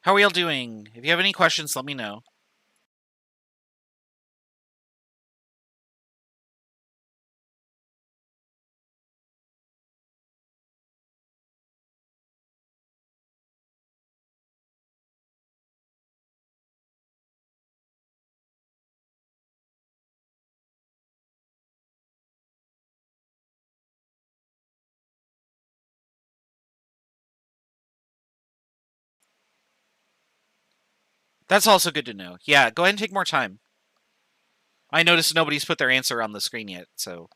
How are y'all doing? If you have any questions, let me know. That's also good to know. Yeah, go ahead and take more time. I noticed nobody's put their answer on the screen yet, so...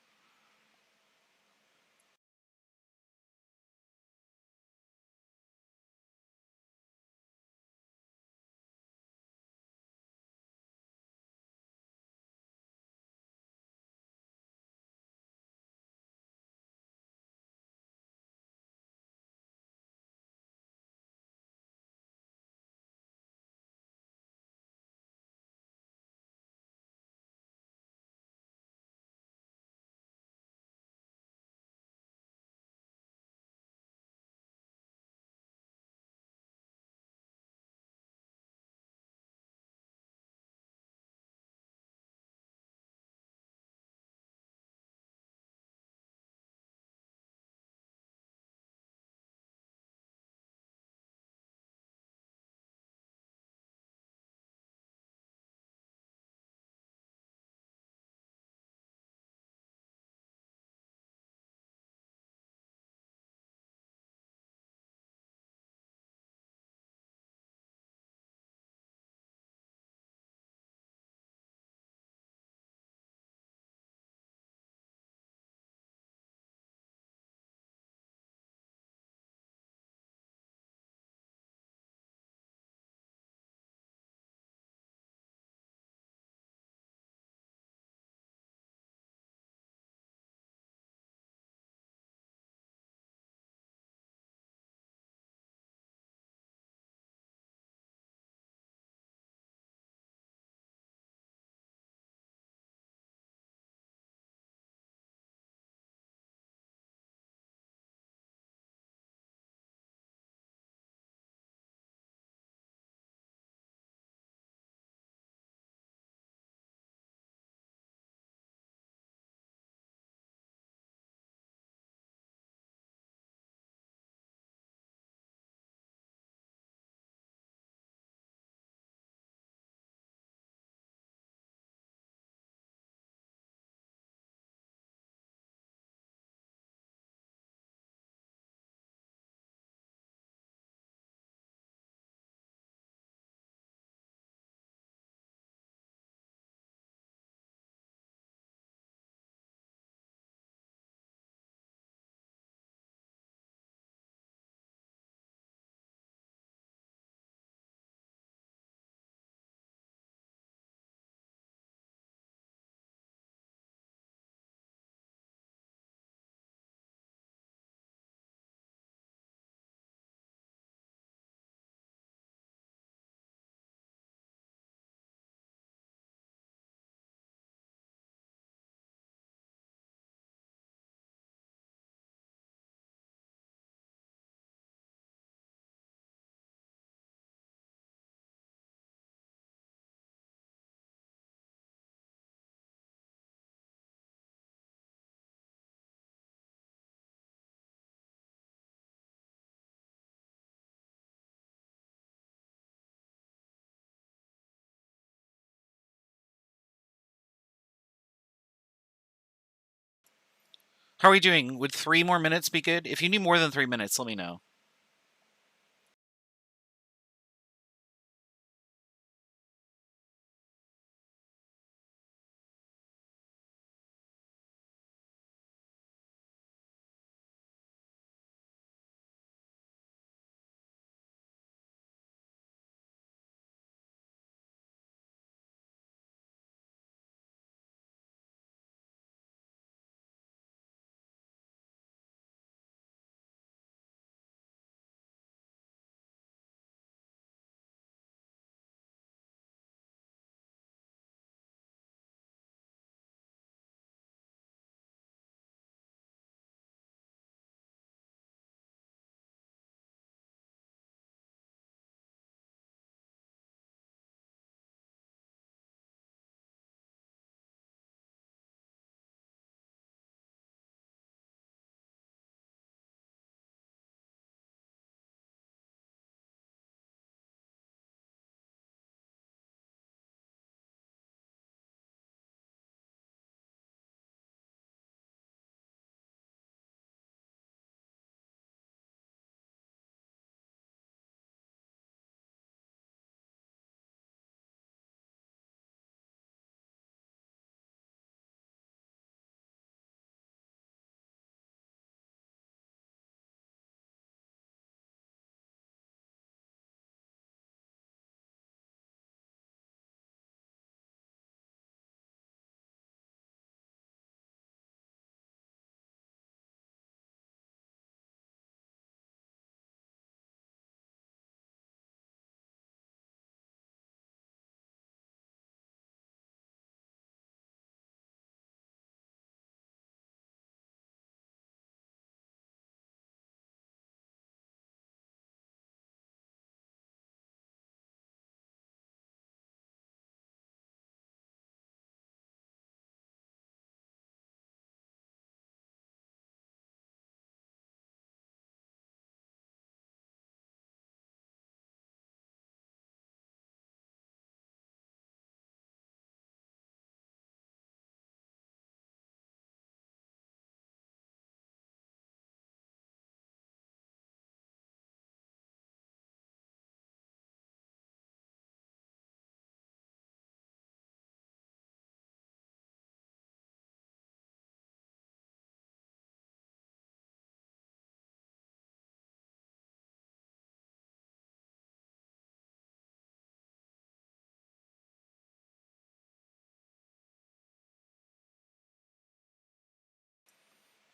How are we doing? Would 3 more minutes be good? If you need more than 3 minutes, let me know.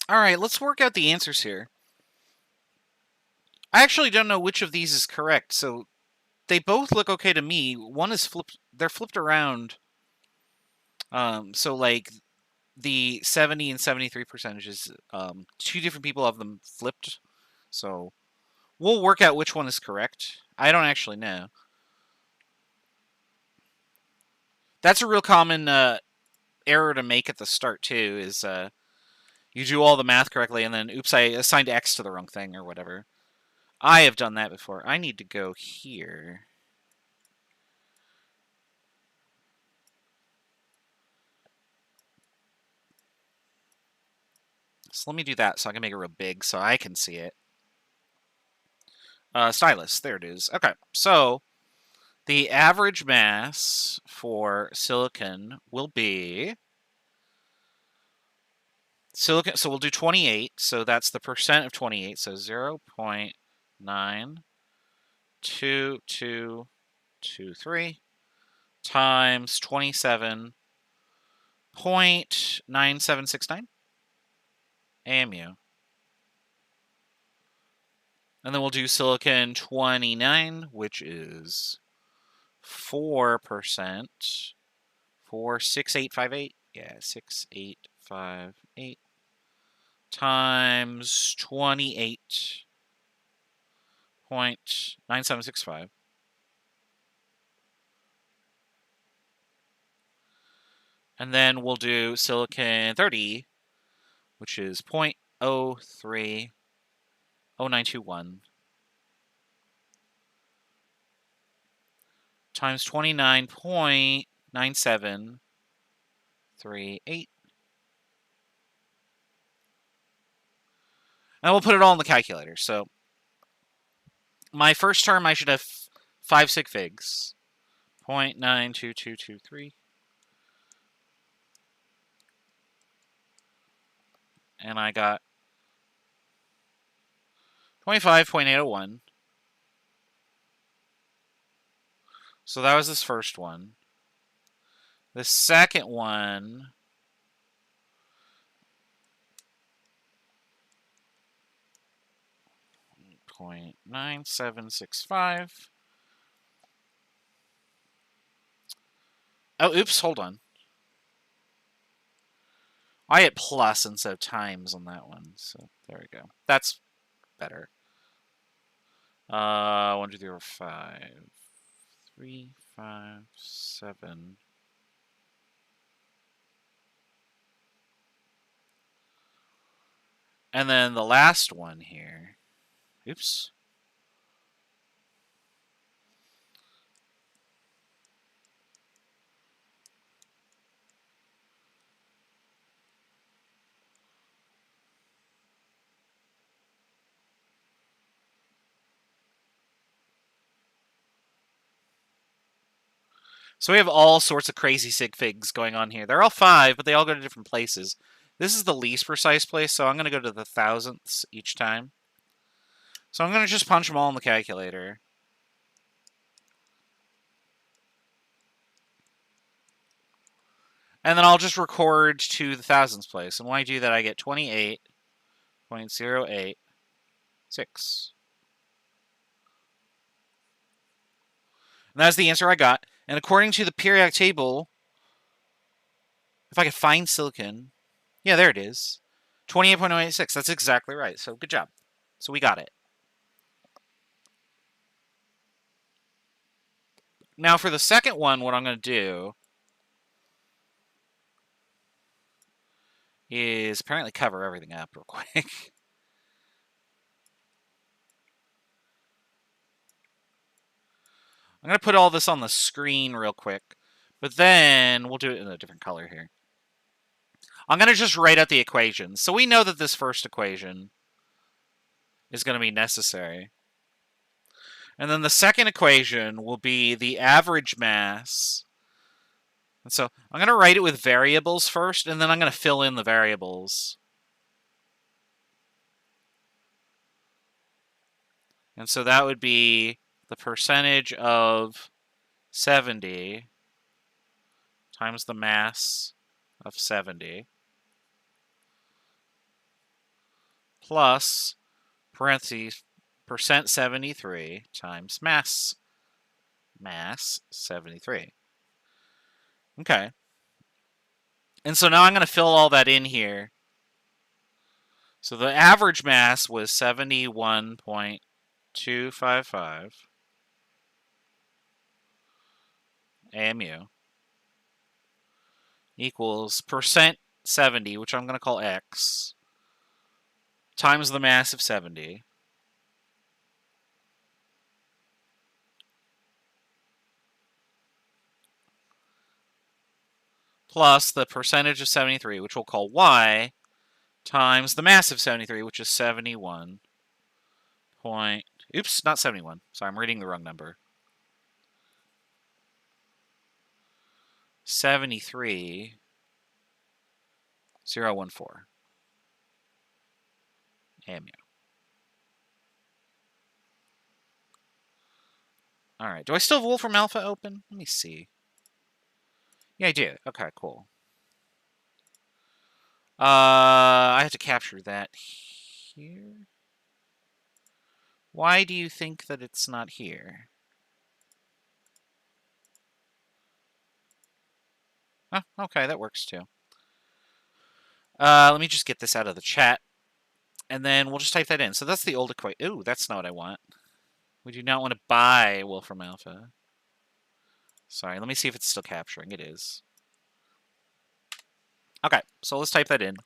All right, let's work out the answers here. I actually don't know which of these is correct, so they both look okay to me. One is flipped. They're flipped around. So like the 70 and 73 percentages, two different people have them flipped. So we'll work out which one is correct. I don't actually know. That's a real common error to make at the start too. Is you do all the math correctly and then oops, I assigned X to the wrong thing or whatever. I have done that before. I need to go here. So let me do that so I can make it real big so I can see it. Stylus, there it is. Okay, so the average mass for silicon will be silicon. So we'll do 28. So that's the percent of 28. So 0.9223 times 27.9769 AMU. And then we'll do silicon 29, which is 4% for 6858. Yeah, 6858 times 28.9765. And then we'll do silicon 30, which is 0.030921 times 29.9738. And we'll put it all in the calculator. So my first term, I should have 5 sig figs. 0.92223. And I got 25.801. So that was this first one. The second one, .9765. Oh, oops, hold on. I hit plus instead of times on that one, so there we go. That's better. 1, 2, 3, 4, 5. 3, 5, 7. And then the last one here. Oops. So we have all sorts of crazy sig figs going on here. They're all 5, but they all go to different places. This is the least precise place, so I'm going to go to the thousandths each time. So I'm going to just punch them all in the calculator. And then I'll just record to the thousandths place. And when I do that, I get 28.086. And that's the answer I got. And according to the periodic table, if I could find silicon, yeah, there it is. 28.086. That's exactly right. So good job. So we got it. Now for the second one, what I'm going to do is apparently cover everything up real quick. I'm going to put all this on the screen real quick, but then we'll do it in a different color here. I'm going to just write out the equations. So we know that this first equation is going to be necessary. And then the second equation will be the average mass. And so I'm going to write it with variables first, and then I'm going to fill in the variables. And so that would be the percentage of 70 times the mass of 70 plus parentheses percent 73 times mass 73. Okay. And so now I'm going to fill all that in here. So the average mass was 71.255 AMU equals percent 70, which I'm going to call X, times the mass of 70. Plus the percentage of 73, which we'll call Y, times the mass of 73, which is 71 point... Oops, not 71. Sorry, I'm reading the wrong number. 73,014 AMU. All right. Do I still have Wolfram Alpha open? Let me see. Yeah, I do. Okay, cool. I have to capture that here. Why do you think that it's not here? Oh, okay, that works too. Let me just get this out of the chat. And then we'll just type that in. So that's the old equation. Ooh, that's not what I want. We do not want to buy Wolfram Alpha. Sorry, let me see if it's still capturing. It is. Okay, so let's type that in.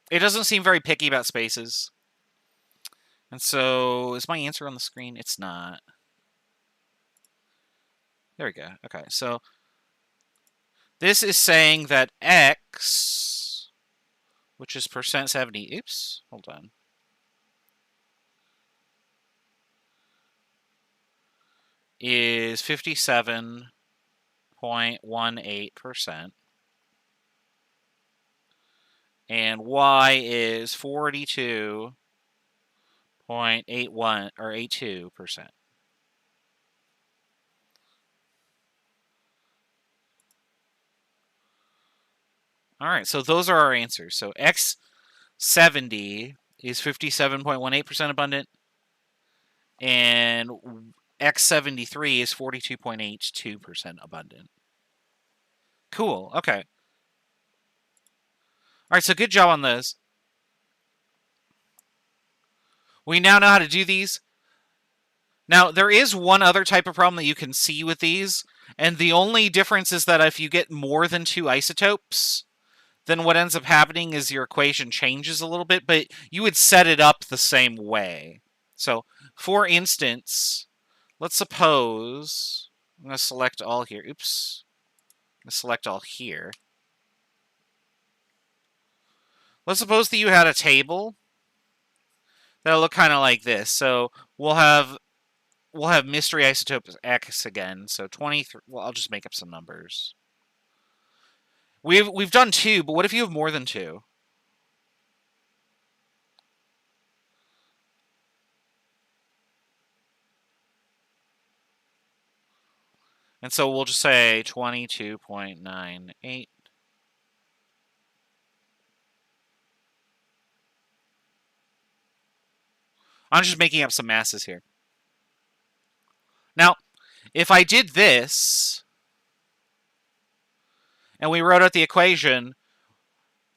It doesn't seem very picky about spaces. And so, is my answer on the screen? It's not. There we go. Okay, so this is saying that X, which is percent 70, oops, hold on. Is 57.18%. And Y is 42.81 or 82%. All right, so those are our answers. So X70 is 57.18% abundant, and X73 is 42.82% abundant. Cool, okay. All right, so good job on those. We now know how to do these. Now, there is one other type of problem that you can see with these, and the only difference is that if you get more than 2 isotopes, then what ends up happening is your equation changes a little bit, but you would set it up the same way. So, for instance, let's suppose I'm going to select all here. Oops. I'm going to select all here. Let's suppose that you had a table that'll look kind of like this. So we'll have mystery isotope X again. So 23. Well, I'll just make up some numbers. We've done 2, but what if you have more than 2? And so we'll just say 22.98. I'm just making up some masses here. Now, if I did this, and we wrote out the equation,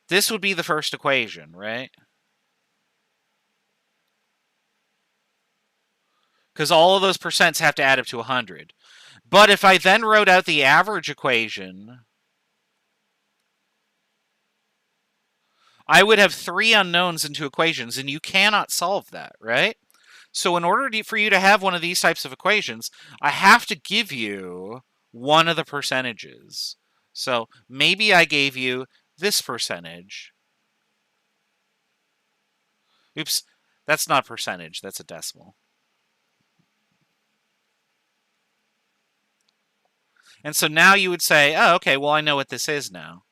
this would be the first equation, right? Because all of those percents have to add up to 100. But if I then wrote out the average equation, I would have 3 unknowns in 2 equations, and you cannot solve that, right? So in order for you to have one of these types of equations, I have to give you one of the percentages. So maybe I gave you this percentage. Oops, that's not percentage, that's a decimal. And so now you would say, oh, okay, well, I know what this is now.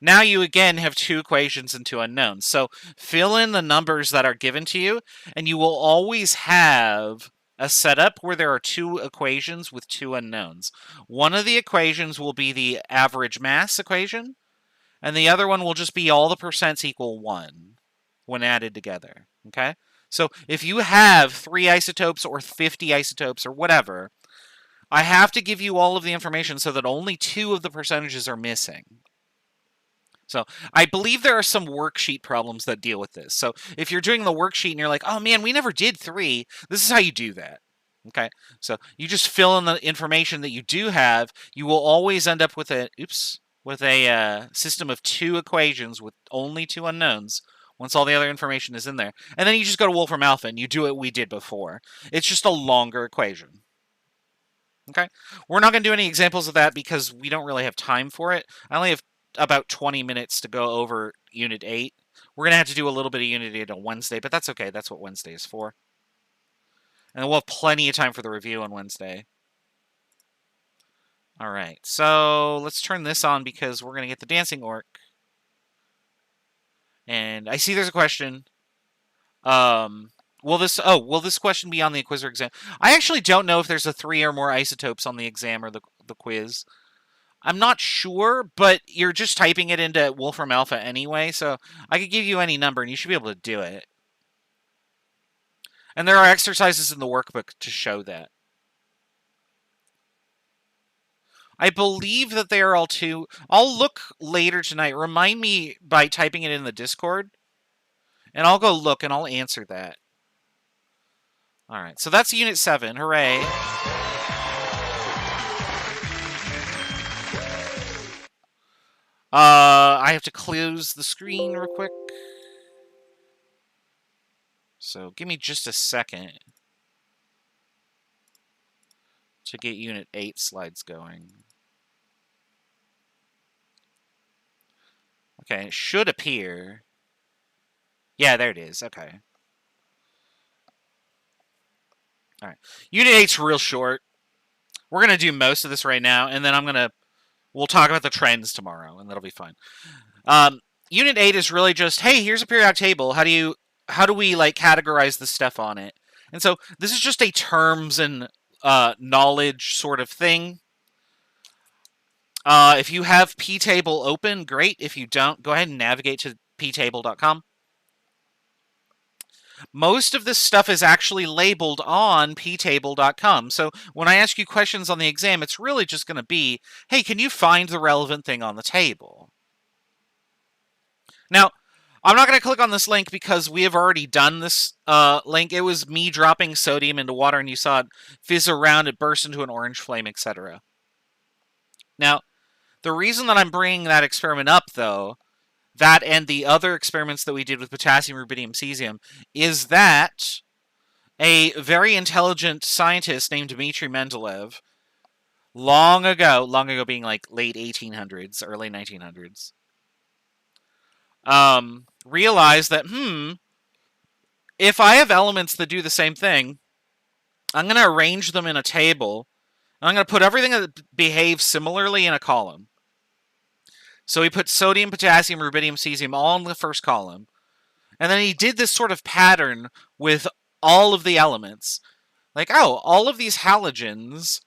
Now you again have two equations and two unknowns. So fill in the numbers that are given to you, and you will always have a setup where there are two equations with two unknowns. One of the equations will be the average mass equation, and the other one will just be all the percents equal 1 when added together. Okay? So if you have 3 isotopes or 50 isotopes or whatever, I have to give you all of the information so that only 2 of the percentages are missing. So I believe there are some worksheet problems that deal with this. So if you're doing the worksheet and you're like, oh man, we never did 3, this is how you do that. Okay, so you just fill in the information that you do have. You will always end up with a system of 2 equations with only 2 unknowns once all the other information is in there. And then you just go to Wolfram Alpha and you do what we did before. It's just a longer equation. Okay, we're not going to do any examples of that because we don't really have time for it. I only have about 20 minutes to go over Unit 8. We're going to have to do a little bit of Unit 8 on Wednesday, but that's okay. That's what Wednesday is for. And we'll have plenty of time for the review on Wednesday. All right, so let's turn this on because we're going to get the dancing orc. And I see there's a question. Will this question be on the quiz or exam? I actually don't know if there's a 3 or more isotopes on the exam or the quiz. I'm not sure, but you're just typing it into Wolfram Alpha anyway, so I could give you any number and you should be able to do it. And there are exercises in the workbook to show that. I believe that they are all 2. I'll look later tonight. Remind me by typing it in the Discord. And I'll go look and I'll answer that. All right, so that's Unit 7. Hooray. I have to close the screen real quick. So give me just a second to get Unit 8 slides going. Okay, it should appear. Yeah, there it is. Okay. All right. Unit 8's real short. We're going to do most of this right now, and then we'll talk about the trends tomorrow, and that'll be fine. Unit 8 is really just, hey, here's a periodic table. How do we like categorize the stuff on it? And so this is just a terms and knowledge sort of thing. If you have ptable open, great. If you don't, go ahead and navigate to ptable.com. Most of this stuff is actually labeled on ptable.com. So when I ask you questions on the exam, it's really just going to be, hey, can you find the relevant thing on the table? Now, I'm not going to click on this link because we have already done this link. It was me dropping sodium into water and you saw it fizz around, it burst into an orange flame, etc. Now, the reason that I'm bringing that experiment up, though, that and the other experiments that we did with potassium, rubidium, cesium, is that a very intelligent scientist named Dmitry Mendeleev, long ago being like late 1800s, early 1900s, realized that, if I have elements that do the same thing, I'm going to arrange them in a table, and I'm going to put everything that behaves similarly in a column. So he put sodium, potassium, rubidium, cesium all in the first column. And then he did this sort of pattern with all of the elements. Like, oh, all of these halogens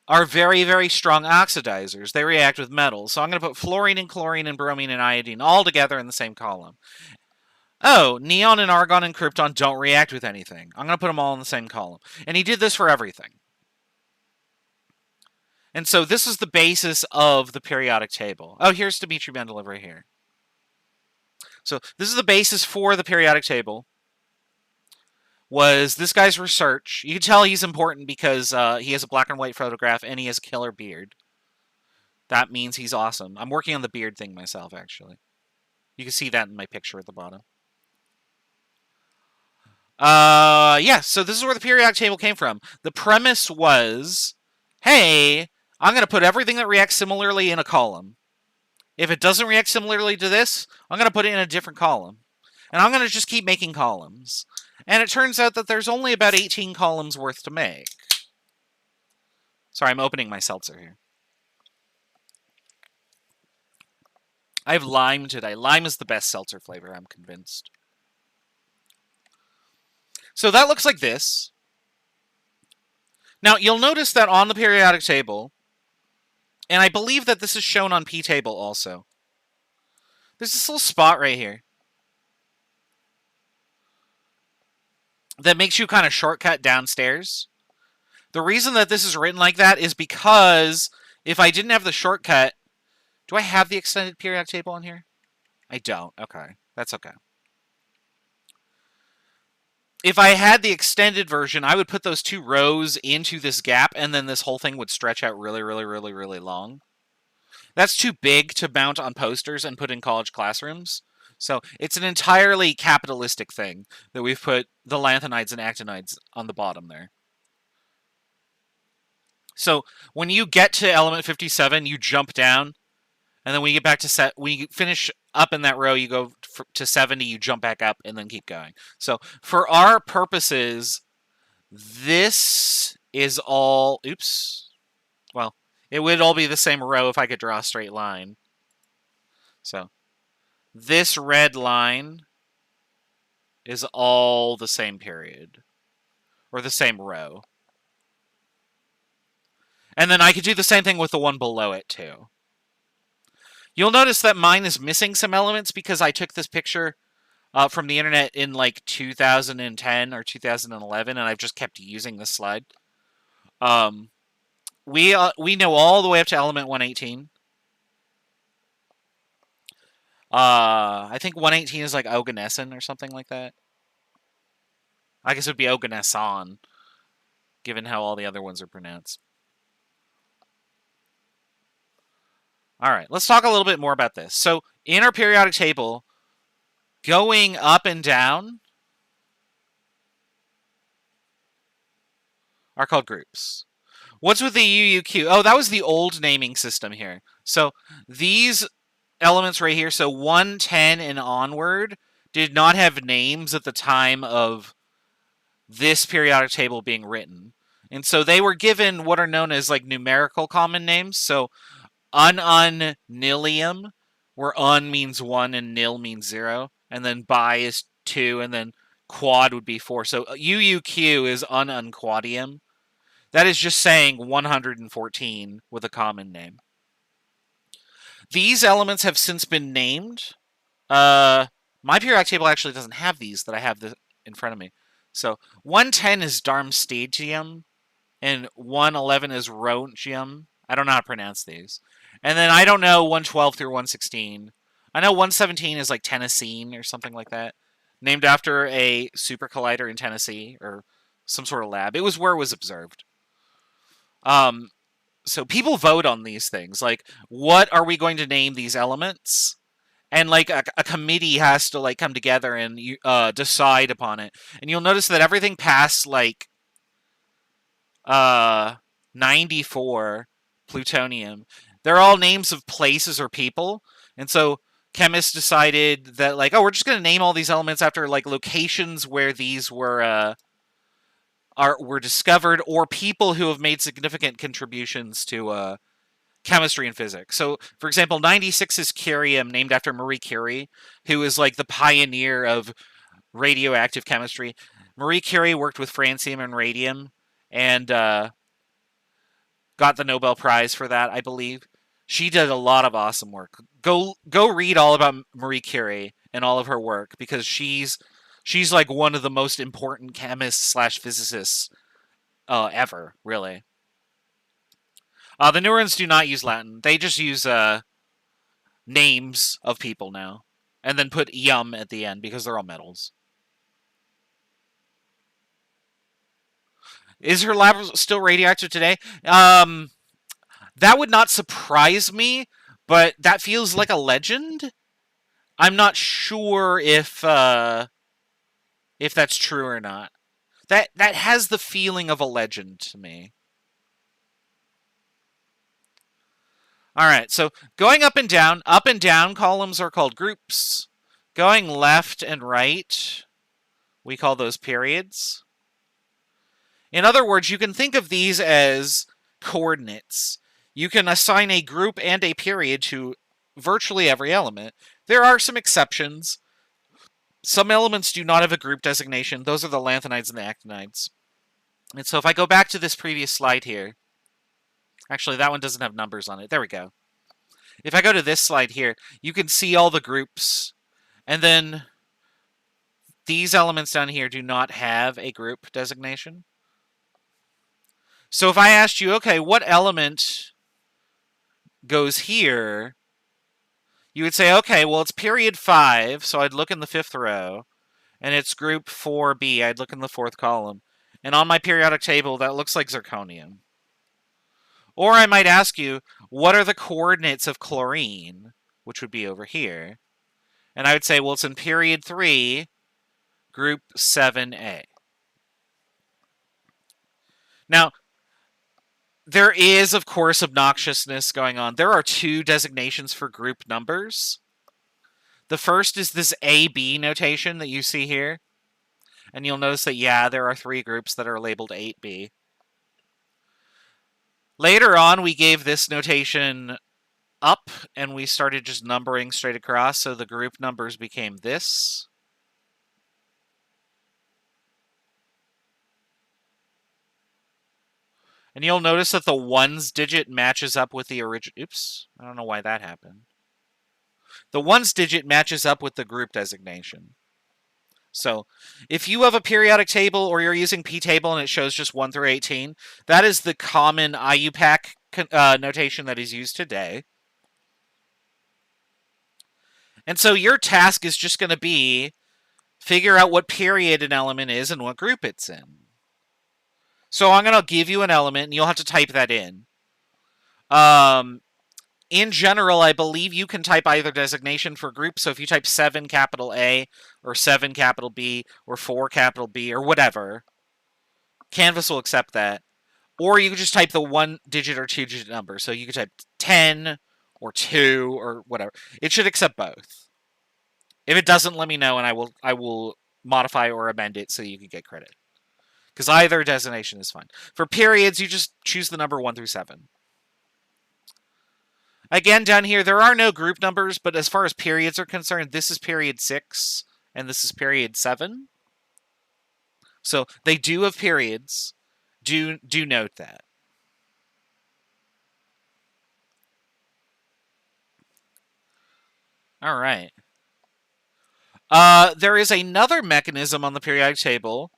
are very, very strong oxidizers. They react with metals. So I'm going to put fluorine and chlorine and bromine and iodine all together in the same column. Oh, neon and argon and krypton don't react with anything. I'm going to put them all in the same column. And he did this for everything. And so this is the basis of the periodic table. Oh, here's Dmitry Mendeleev right here. So this is the basis for the periodic table. Was this guy's research. You can tell he's important because he has a black and white photograph and he has a killer beard. That means he's awesome. I'm working on the beard thing myself, actually. You can see that in my picture at the bottom. Yeah, so this is where the periodic table came from. The premise was, hey, I'm going to put everything that reacts similarly in a column. If it doesn't react similarly to this, I'm going to put it in a different column. And I'm going to just keep making columns. And it turns out that there's only about 18 columns worth to make. Sorry, I'm opening my seltzer here. I have lime today. Lime is the best seltzer flavor, I'm convinced. So that looks like this. Now, you'll notice that on the periodic table, and I believe that this is shown on P table also, there's this little spot right here that makes you kind of shortcut downstairs. The reason that this is written like that is because if I didn't have the shortcut... Do I have the extended periodic table on here? I don't. Okay. That's okay. If I had the extended version, I would put those 2 rows into this gap, and then this whole thing would stretch out really, really, really, really long. That's too big to mount on posters and put in college classrooms. So it's an entirely capitalistic thing that we've put the lanthanides and actinides on the bottom there. So when you get to element 57, you jump down, and then when you get back to when you finish up in that row, you go to 70, you jump back up, and then keep going. So for our purposes, this is all... Oops. Well, it would all be the same row if I could draw a straight line. So this red line is all the same period, or the same row. And then I could do the same thing with the one below it, too. You'll notice that mine is missing some elements because I took this picture from the internet in like 2010 or 2011, and I've just kept using this slide. We know all the way up to element 118. I think 118 is like oganesson or something like that. I guess it would be oganesson, given how all the other ones are pronounced. All right, let's talk a little bit more about this. So in our periodic table, going up and down are called groups. What's with the UUQ? Oh, that was the old naming system here. So these elements right here, so 110 and onward, did not have names at the time of this periodic table being written. And so they were given what are known as like numerical common names. So un-nilium, where un means 1 and nil means 0, and then bi is 2, and then quad would be 4. So UUQ is un-unquadium. That is just saying 114 with a common name. These elements have since been named. My periodic table actually doesn't have these that I have in front of me. So 110 is darmstadtium, and 111 is rhodium. I don't know how to pronounce these. And then I don't know 112 through 116. I know 117 is like Tennessine or something like that. Named after a super collider in Tennessee or some sort of lab. It was where it was observed. So people vote on these things. Like, what are we going to name these elements? And like a committee has to like come together and decide upon it. And you'll notice that everything past like 94 plutonium, they're all names of places or people. And so chemists decided that like, oh, we're just going to name all these elements after like locations where these were discovered, or people who have made significant contributions to chemistry and physics. So, for example, 96 is curium, named after Marie Curie, who is like the pioneer of radioactive chemistry. Marie Curie worked with francium and radium, and got the Nobel Prize for that, I believe. She did a lot of awesome work. Go read all about Marie Curie and all of her work, because she's like one of the most important chemists / physicists ever, really. The neurons do not use Latin. They just use names of people now. And then put yum at the end, because they're all metals. Is her lab still radioactive today? That would not surprise me, but that feels like a legend. I'm not sure if that's true or not. That has the feeling of a legend to me. Alright, so going up and down columns are called groups. Going left and right, we call those periods. In other words, you can think of these as coordinates. You can assign a group and a period to virtually every element. There are some exceptions. Some elements do not have a group designation. Those are the lanthanides and the actinides. And so if I go back to this previous slide here, actually that one doesn't have numbers on it. There we go. If I go to this slide here, you can see all the groups. And then these elements down here do not have a group designation. So if I asked you, okay, what element goes here, you would say, okay, well, it's period 5, so I'd look in the 5th row, and it's group 4b, I'd look in the 4th column. And on my periodic table, that looks like zirconium. Or I might ask you, what are the coordinates of chlorine, which would be over here? And I would say, well, it's in period 3, group 7a. Now, there is, of course, obnoxiousness going on. There are 2 designations for group numbers. The first is this AB notation that you see here. And you'll notice that, yeah, there are 3 groups that are labeled 8B. Later on, we gave this notation up, and we started just numbering straight across, so the group numbers became this. And you'll notice that the 1s digit matches up with the original. Oops, I don't know why that happened. The 1s digit matches up with the group designation. So if you have a periodic table or you're using p-table and it shows just 1 through 18, that is the common IUPAC notation that is used today. And so your task is just going to be figure out what period an element is and what group it's in. So I'm going to give you an element, and you'll have to type that in. In general, I believe you can type either designation for group. So if you type 7 capital A, or 7 capital B, or 4 capital B, or whatever, Canvas will accept that. Or you can just type the 1-digit or 2-digit number. So you can type 10, or 2, or whatever. It should accept both. If it doesn't, let me know, and I will modify or amend it so you can get credit. Because either designation is fine. For periods, you just choose the number 1 through 7. Again, down here, there are no group numbers, but as far as periods are concerned, this is period 6, and this is period 7. So they do have periods. Do note that. All right. There is another mechanism on the periodic table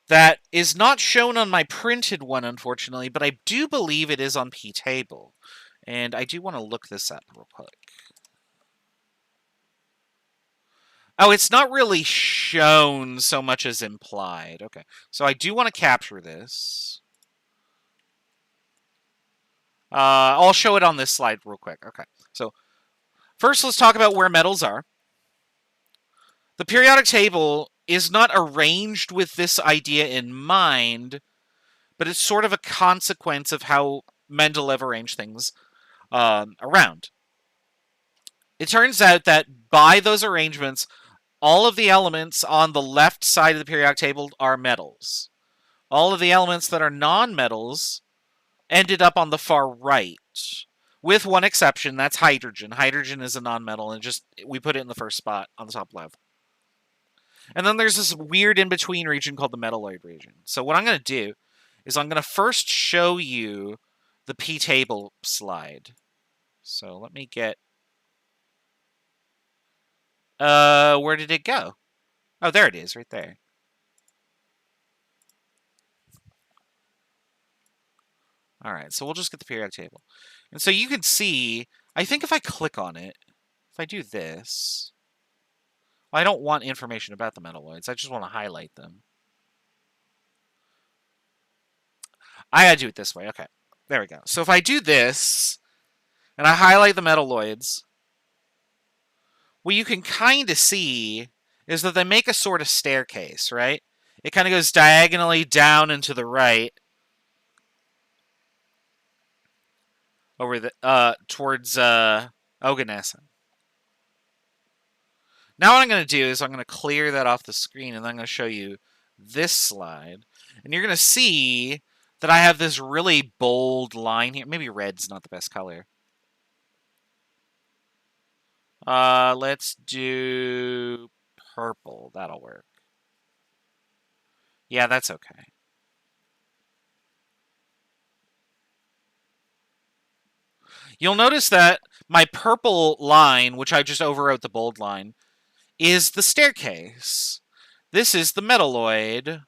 that is not shown on my printed one, unfortunately, but I do believe it is on p-table. And I do want to look this up real quick. Oh, it's not really shown so much as implied. Okay, so I do want to capture this. I'll show it on this slide real quick. Okay, so first let's talk about where metals are. The periodic table is not arranged with this idea in mind, but it's sort of a consequence of how Mendeleev arranged things around. It turns out that by those arrangements, all of the elements on the left side of the periodic table are metals. All of the elements that are non-metals ended up on the far right, with one exception, that's hydrogen. Hydrogen is a non-metal, and we put it in the first spot on the top left. And then there's this weird in-between region called the metalloid region. So what I'm going to do is I'm going to first show you the p-table slide. So let me get... where did it go? Oh, there it is, right there. All right, so we'll just get the periodic table. And so you can see, I think if I click on it, if I do this... Well, I don't want information about the metalloids. I just want to highlight them. I gotta do it this way. Okay, there we go. So if I do this, and I highlight the metalloids, what you can kind of see is that they make a sort of staircase, right? It kind of goes diagonally down and to the right, over the towards Oganesson. Now what I'm going to do is I'm going to clear that off the screen, and I'm going to show you this slide. And you're going to see that I have this really bold line here. Maybe red's not the best color. Let's do purple. That'll work. Yeah, that's okay. You'll notice that my purple line, which I just overwrote the bold line, is the staircase. This is the metalloid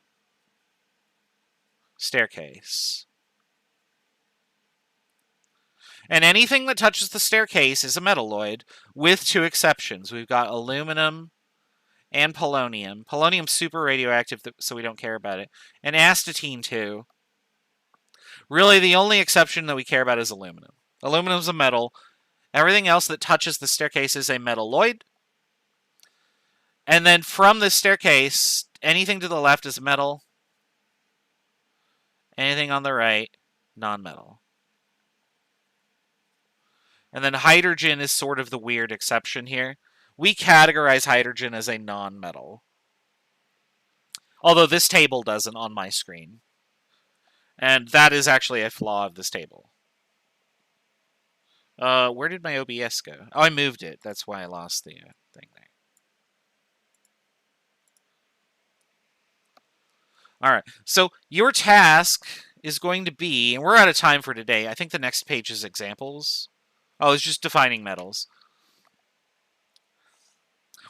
staircase. And anything that touches the staircase is a metalloid, with 2 exceptions. We've got aluminum and polonium. Polonium's super radioactive, so we don't care about it. And astatine, too. Really, the only exception that we care about is aluminum. Aluminum's a metal. Everything else that touches the staircase is a metalloid. And then from the staircase, anything to the left is metal. Anything on the right, non-metal. And then hydrogen is sort of the weird exception here. We categorize hydrogen as a non-metal. Although this table doesn't on my screen. And that is actually a flaw of this table. Where did my OBS go? Oh, I moved it. That's why I lost the thing there. All right. So your task is going to be, and we're out of time for today. I think the next page is examples. Oh, it's just defining metals.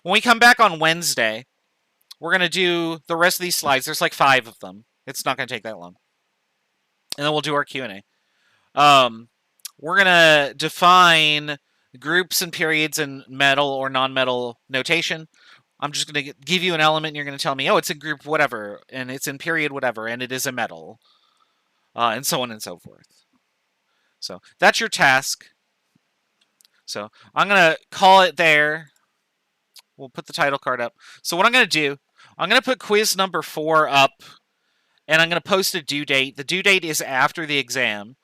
When we come back on Wednesday, we're going to do the rest of these slides. There's like 5 of them. It's not going to take that long. And then we'll do our Q&A. We're going to define groups and periods in metal or non-metal notation. I'm just going to give you an element, and you're going to tell me, oh, it's in group whatever, and it's in period whatever, and it is a metal, and so on and so forth. So that's your task. So I'm going to call it there. We'll put the title card up. So what I'm going to do, I'm going to put quiz number 4 up, and I'm going to post a due date. The due date is after the exam.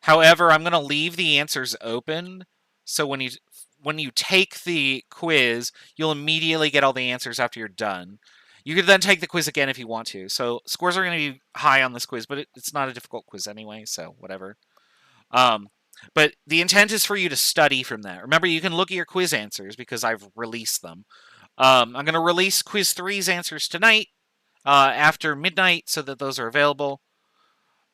However, I'm going to leave the answers open, so when you take the quiz, you'll immediately get all the answers after you're done. You can then take the quiz again if you want to. So scores are going to be high on this quiz, but it's not a difficult quiz anyway, so whatever. But the intent is for you to study from that. Remember, you can look at your quiz answers because I've released them. I'm going to release quiz 3's answers tonight after midnight so that those are available.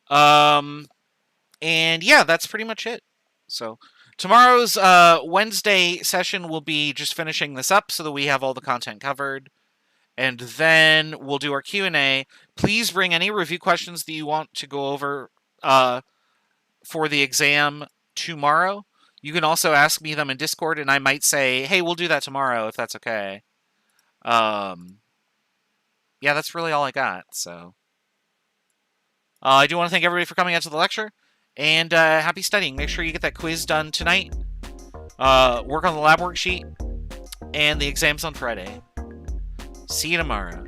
And yeah, that's pretty much it. So tomorrow's Wednesday session will be just finishing this up so that we have all the content covered. And then we'll do our Q&A. Please bring any review questions that you want to go over for the exam tomorrow. You can also ask me them in Discord, and I might say, hey, we'll do that tomorrow if that's okay. Yeah, that's really all I got. So I do want to thank everybody for coming out to the lecture, and happy studying. Make sure you get that quiz done tonight. Work on the lab worksheet, and the exam's on Friday. See you tomorrow.